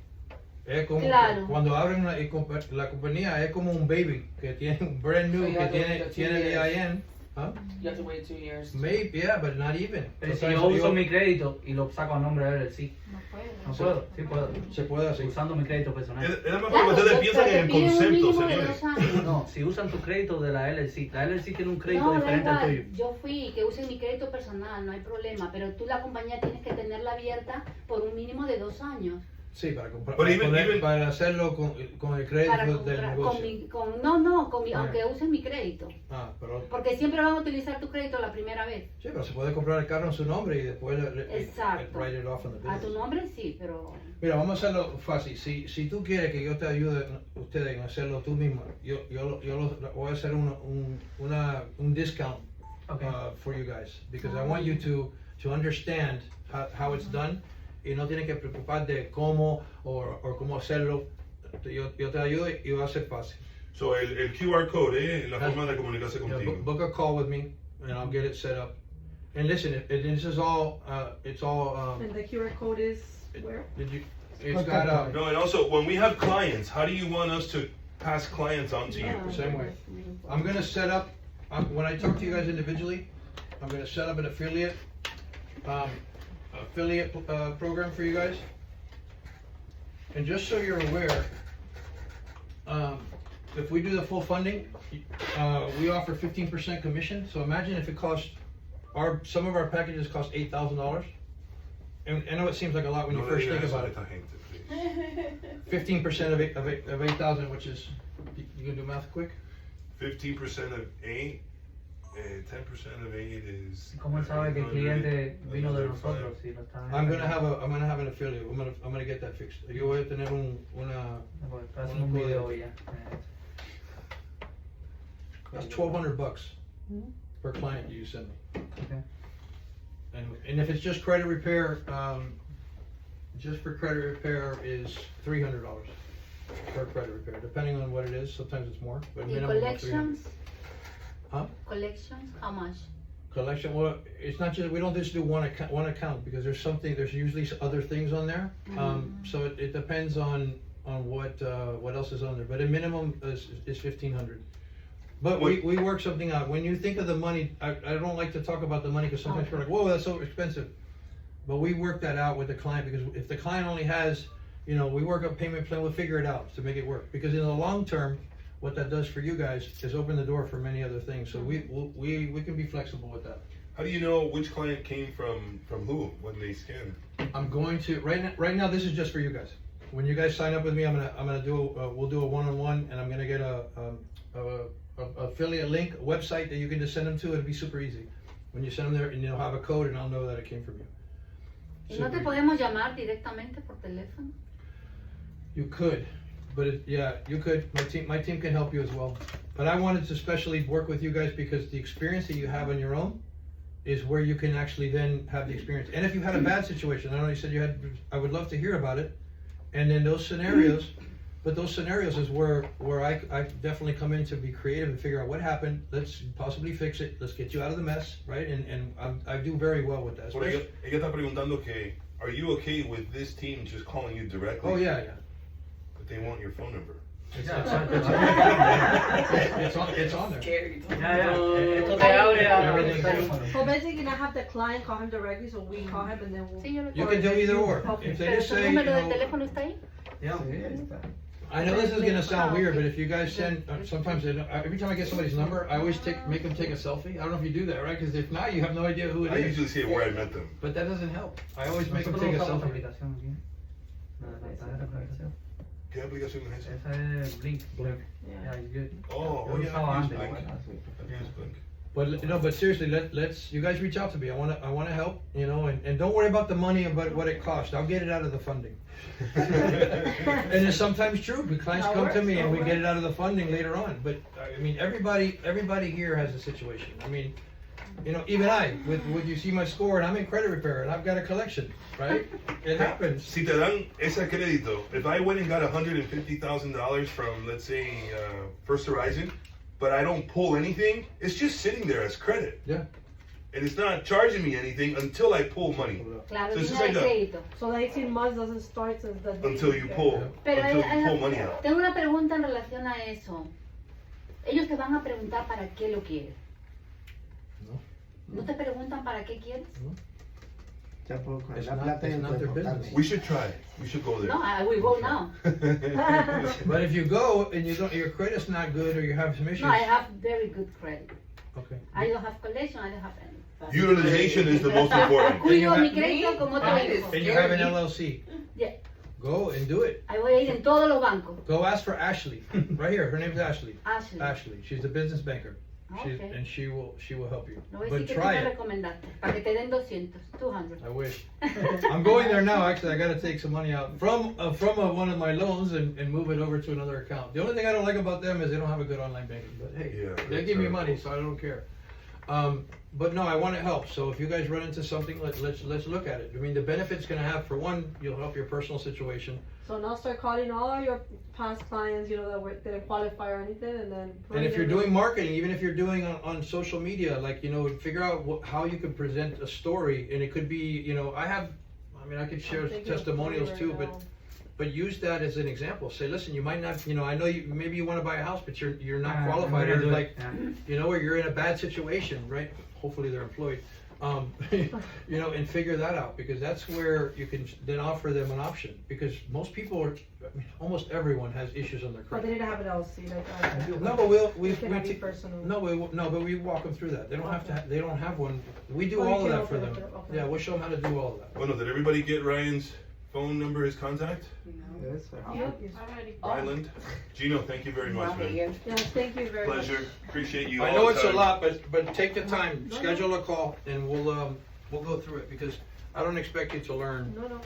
Speaker 2: Es como
Speaker 4: Claro.
Speaker 2: cuando abren la compañía es como un baby que tiene un brand new
Speaker 8: So you
Speaker 2: que
Speaker 8: have to wait
Speaker 2: tiene
Speaker 8: the 2
Speaker 2: tiene el
Speaker 8: years.
Speaker 2: EIN. Huh?
Speaker 8: You have to wait 2 years.
Speaker 2: Maybe, yeah, but not even.
Speaker 1: Pero si
Speaker 2: Sometimes
Speaker 1: yo uso
Speaker 2: yo-
Speaker 1: mi crédito y lo saco a nombre de LLC,
Speaker 6: No puede.
Speaker 1: no puedo, sí puedo.
Speaker 2: Se puede hacer.
Speaker 1: Usando mi crédito personal.
Speaker 3: es más
Speaker 4: Claro,
Speaker 3: que ustedes piensan
Speaker 4: pero
Speaker 3: en el
Speaker 4: te piden un
Speaker 3: concepto,
Speaker 4: mínimo de
Speaker 3: señores.
Speaker 4: 2 años.
Speaker 1: No, si usan tu crédito de la LLC tiene un crédito
Speaker 4: No, da
Speaker 1: diferente al tuyo.
Speaker 4: igual, yo fui, que usen mi crédito personal, no hay problema, pero tú la compañía tienes que tenerla abierta por un mínimo de 2 años.
Speaker 2: Sí, para comprar.
Speaker 3: But
Speaker 2: Para,
Speaker 3: even-
Speaker 2: para hacerlo con el crédito
Speaker 4: Para
Speaker 2: del
Speaker 4: comprar,
Speaker 2: negocio.
Speaker 4: aunque usen mi crédito.
Speaker 2: Ah, pero
Speaker 4: Porque siempre van a utilizar tu crédito la primera vez.
Speaker 2: sí, pero se puede comprar el carro en su nombre y después
Speaker 4: Exacto.
Speaker 2: write it off on the
Speaker 4: A tu
Speaker 2: business.
Speaker 4: nombre sí, pero...
Speaker 2: Mira, vamos a hacerlo fácil. Si tú quieres que yo te ayude ustedes en hacerlo tú mismo, yo voy a hacer un discount
Speaker 1: Okay.
Speaker 2: for you guys because I want you to understand how it's done y no tienes que preocupar de cómo o cómo hacerlo. Yo te ayudo y va a ser fácil.
Speaker 3: So, el QR code, la forma de comunicarse
Speaker 2: Yeah,
Speaker 3: contigo.
Speaker 2: book a call with me and I'll get it set up. And listen, this is all it's all
Speaker 5: And the QR code is where?
Speaker 2: did you it's got
Speaker 3: No, and also, when we have clients, how do you want us to pass clients on to you?
Speaker 2: Same way. I'm gonna set up, when I talk to you guys individually, I'm gonna set up an affiliate program for you guys. And just so you're aware, if we do the full funding, we offer 15% commission. So imagine if it costs, some of our packages cost $8,000. And I know it seems like a lot when you
Speaker 3: No le
Speaker 2: first
Speaker 3: digas
Speaker 2: think
Speaker 3: eso
Speaker 2: about
Speaker 3: a
Speaker 2: it.
Speaker 3: esta gente, please.
Speaker 2: 15% of 8,000, which is, you can do math quick?
Speaker 3: 15% of 8, 10% of 8 is.
Speaker 1: ¿Cómo él sabe que el cliente vino de
Speaker 3: 105.
Speaker 1: nosotros? Si lo está
Speaker 2: I'm gonna have an affiliate. I'm gonna get that fixed. Yo voy a tener una.
Speaker 1: Estoy haciendo un video ya.
Speaker 2: That's $1,200 per client you send me.
Speaker 1: Okay.
Speaker 2: And if it's just credit repair, just for credit repair is $300 per credit repair, depending on what it is. Sometimes it's more, but
Speaker 4: ¿Y
Speaker 2: minimum of 300.
Speaker 4: collections?
Speaker 2: Huh?
Speaker 4: Collections, how much?
Speaker 2: Collection. Well, it's not just we don't just do one account because there's usually other things on there. So it depends on what else is on there. But a minimum is $1,500. But we work something out. When you think of the money, I don't like to talk about the money because sometimes we're like, whoa, that's so expensive. But we work that out with the client because if the client only has, we work a payment plan, we'll figure it out to make it work. Because in the long term, what that does for you guys is open the door for many other things. So we can be flexible with that.
Speaker 3: How do you know which client came from who when they scan?
Speaker 2: I'm going to right now. This is just for you guys. When you guys sign up with me, we'll do a one-on-one, and I'm gonna get a affiliate link, a website that you can just send them to. It'll be super easy. When you send them there, and you'll have a code, and I'll know that it came from you.
Speaker 4: ¿Y no te podemos llamar directamente por teléfono?
Speaker 2: You could, but you could. My team can help you as well. But I wanted to especially work with you guys because the experience that you have on your own is where you can actually then have the experience. And if you had a bad situation, I know you said you had, I would love to hear about it. And then those scenarios, but those scenarios is where I definitely come in to be creative and figure out what happened. Let's possibly fix it. Let's get you out of the mess, right? And I do very well with that.
Speaker 3: Bueno, ella está preguntando que, are you okay with this team just calling you directly?
Speaker 2: Oh yeah.
Speaker 3: But they want your phone number.
Speaker 2: It's on there.
Speaker 8: Scary.
Speaker 1: Esto te abre a
Speaker 2: Everything.
Speaker 1: teléfono.
Speaker 5: So basically, not have the client call him directly, so we call him and then we'll.
Speaker 4: Sí, yo lo
Speaker 2: You
Speaker 4: tengo.
Speaker 2: can do either or.
Speaker 5: Okay.
Speaker 2: If they
Speaker 4: ¿Pero
Speaker 2: just
Speaker 4: su
Speaker 2: say,
Speaker 4: número de teléfono está ahí?
Speaker 2: yeah.
Speaker 7: Sí, ahí está.
Speaker 2: I know this is gonna sound weird, but if you guys send, sometimes every time I get somebody's number, I always make them take a selfie. I don't know if you do that, right? Because if not, you have no idea who it
Speaker 3: I
Speaker 2: is.
Speaker 3: usually say where I met them.
Speaker 2: But that doesn't help. I always make them
Speaker 1: Nosotros
Speaker 2: take a
Speaker 1: usamos la
Speaker 2: selfie.
Speaker 1: aplicación aquí. La tarjeta de presentación.
Speaker 3: ¿Qué aplicación es esa?
Speaker 1: Esa es Blink.
Speaker 2: Blink.
Speaker 1: Yeah, it's good.
Speaker 3: Oh,
Speaker 1: Yo
Speaker 3: yeah,
Speaker 1: usaba
Speaker 3: I use
Speaker 1: antes.
Speaker 3: Blink. I use Blink.
Speaker 2: But seriously, let's you guys reach out to me. I wanna help, you know, and don't worry about the money and what it costs. I'll get it out of the funding. And it's sometimes true. The clients come to me and we get it out of the funding later on. But I mean, everybody here has a situation. I mean, you know, even I, with you see my score and I'm in credit repair and I've got a collection, right? It happens.
Speaker 3: Si te dan ese crédito, if I went and got $150,000 from, let's say, First Horizon, but I don't pull anything, it's just sitting there as credit.
Speaker 2: Yeah.
Speaker 3: And it's not charging me anything until I pull money.
Speaker 4: Claro,
Speaker 3: So it's just
Speaker 4: tiene
Speaker 3: like
Speaker 4: el crédito.
Speaker 5: So the 18 months doesn't start since the day
Speaker 3: Until you pull,
Speaker 4: Pero
Speaker 3: until you pull money out.
Speaker 4: tengo una pregunta en relación a eso. Ellos te van a preguntar para qué lo quieres.
Speaker 2: No.
Speaker 4: ¿No te preguntan para qué quieres?
Speaker 7: Ya puedo coger
Speaker 2: It's
Speaker 7: la
Speaker 2: not-
Speaker 7: plata y
Speaker 2: it's not their
Speaker 7: transportarme.
Speaker 2: business.
Speaker 3: We should try. We should go there.
Speaker 4: No, I will go now.
Speaker 2: But if you go and your credit's not good or you have some issues.
Speaker 4: No, I have very good credit.
Speaker 2: Okay.
Speaker 4: I don't have collection, I don't have any. But-
Speaker 3: Utilization is the most important.
Speaker 4: Cuido mi crédito como te digo.
Speaker 2: And you have an LLC.
Speaker 4: Yeah.
Speaker 2: Go and do it.
Speaker 4: Ahí voy a ir en todos los bancos.
Speaker 2: Go ask for Ashley. Right here. Her name's Ashley.
Speaker 4: Ashley.
Speaker 2: Ashley. She's the business banker.
Speaker 4: Okay.
Speaker 2: And she will help you.
Speaker 4: No voy a
Speaker 2: But
Speaker 4: decir que tú
Speaker 2: try
Speaker 4: me
Speaker 2: it.
Speaker 4: recomendaste. Para que te den 200, 200.
Speaker 2: I wish. I'm going there now. Actually, I got to take some money out from one of my loans and move it over to another account. The only thing I don't like about them is they don't have a good online banking. But hey,
Speaker 3: Yeah,
Speaker 2: they
Speaker 3: that's
Speaker 2: give me
Speaker 3: terrible.
Speaker 2: money, so I don't care. But no, I want to help. So if you guys run into something, let's look at it. I mean, the benefits gonna have, for one, you'll help your personal situation.
Speaker 5: So now start calling all your past clients, you know, that didn't qualify or anything, and then.
Speaker 2: And if you're doing marketing, even if you're doing on social media, like, you know, figure out how you can present a story. And it could be, you know, I could share testimonials too, but use that as an example. Say, listen, you might not, you know, I know maybe you want to buy a house, but you're not qualified, or like, you know, or you're in a bad situation, right? Hopefully they're employed. You know, and figure that out, because that's where you can then offer them an option. Because most people are, I mean, almost everyone has issues on their
Speaker 5: But they
Speaker 2: credit.
Speaker 5: didn't have an LLC, like.
Speaker 2: No, but
Speaker 5: It cannot be personal.
Speaker 2: but we walk them through that. They don't have to. They don't have one. We do
Speaker 5: Oh, you
Speaker 2: all of
Speaker 5: can
Speaker 2: that for
Speaker 5: open
Speaker 2: them.
Speaker 5: it up, okay.
Speaker 2: Yeah, we'll show them how to do all of that.
Speaker 3: Bueno, did everybody get Ryan's phone number, his contact?
Speaker 7: Yes, sir.
Speaker 6: Alrighty.
Speaker 3: Ryland? Gino, thank you very much, man.
Speaker 5: Yes, thank you very much.
Speaker 3: Pleasure. Appreciate you
Speaker 2: I
Speaker 3: all
Speaker 2: know
Speaker 3: the
Speaker 2: it's a
Speaker 3: time.
Speaker 2: lot, but take the time. Schedule a call, and we'll go through it, because I don't expect you to learn,
Speaker 5: No,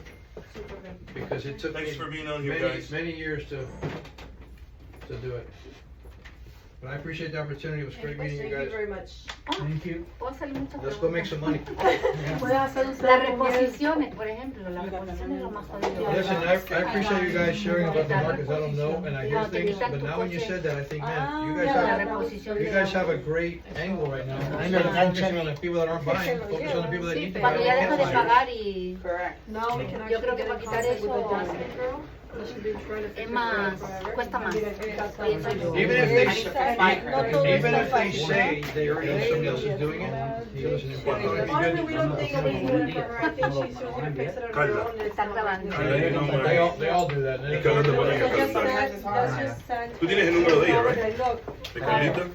Speaker 5: super good.
Speaker 2: because it took
Speaker 3: Thanks
Speaker 2: me
Speaker 3: for being on here,
Speaker 2: many
Speaker 3: guys.
Speaker 2: many years to do it. But I appreciate the opportunity. It was great meeting you
Speaker 5: Thank you
Speaker 2: guys.
Speaker 5: very much.
Speaker 1: Thank you.
Speaker 4: Puedo hacerle muchas
Speaker 2: Let's go make
Speaker 4: preguntas.
Speaker 2: some money.
Speaker 5: Puedes hacer un
Speaker 4: Las
Speaker 5: cel con él.
Speaker 4: reposiciones, por ejemplo, las reposiciones es lo más jodido.
Speaker 2: Listen, I appreciate you guys sharing about the markets. I don't know, and I hear things, but now when you said that, I think, man, you
Speaker 4: La
Speaker 2: guys
Speaker 4: reposición
Speaker 2: have a great angle right now.
Speaker 7: Ay,
Speaker 2: Instead of
Speaker 7: me
Speaker 2: focusing on the people that aren't buying, focus on the people that need to buy.
Speaker 4: Para que ya deje de pagar y
Speaker 5: Now we can
Speaker 4: Yo creo
Speaker 5: actually
Speaker 4: que
Speaker 5: get
Speaker 4: para
Speaker 5: in
Speaker 4: quitar
Speaker 5: contact with the
Speaker 4: eso
Speaker 5: Jasmine girl. That should be trying to fix
Speaker 4: es
Speaker 5: it
Speaker 4: más,
Speaker 5: forever.
Speaker 4: cuesta más.
Speaker 5: Pienso yo.
Speaker 2: Even if they,
Speaker 5: No todo
Speaker 2: even
Speaker 5: está
Speaker 2: if they
Speaker 5: fácil.
Speaker 2: say they already know somebody else is doing it, you listen to them.
Speaker 5: Honestly, we don't think of it doing it for her. I think she's just gonna fix it on her
Speaker 3: Carla.
Speaker 5: own.
Speaker 4: Está grabando.
Speaker 2: They all do that.
Speaker 3: Y que hablando de money,
Speaker 5: Just
Speaker 3: acá está.
Speaker 5: send- just send-
Speaker 3: Tú tienes el número de ella, right?
Speaker 5: Look,
Speaker 3: ¿De Carlita?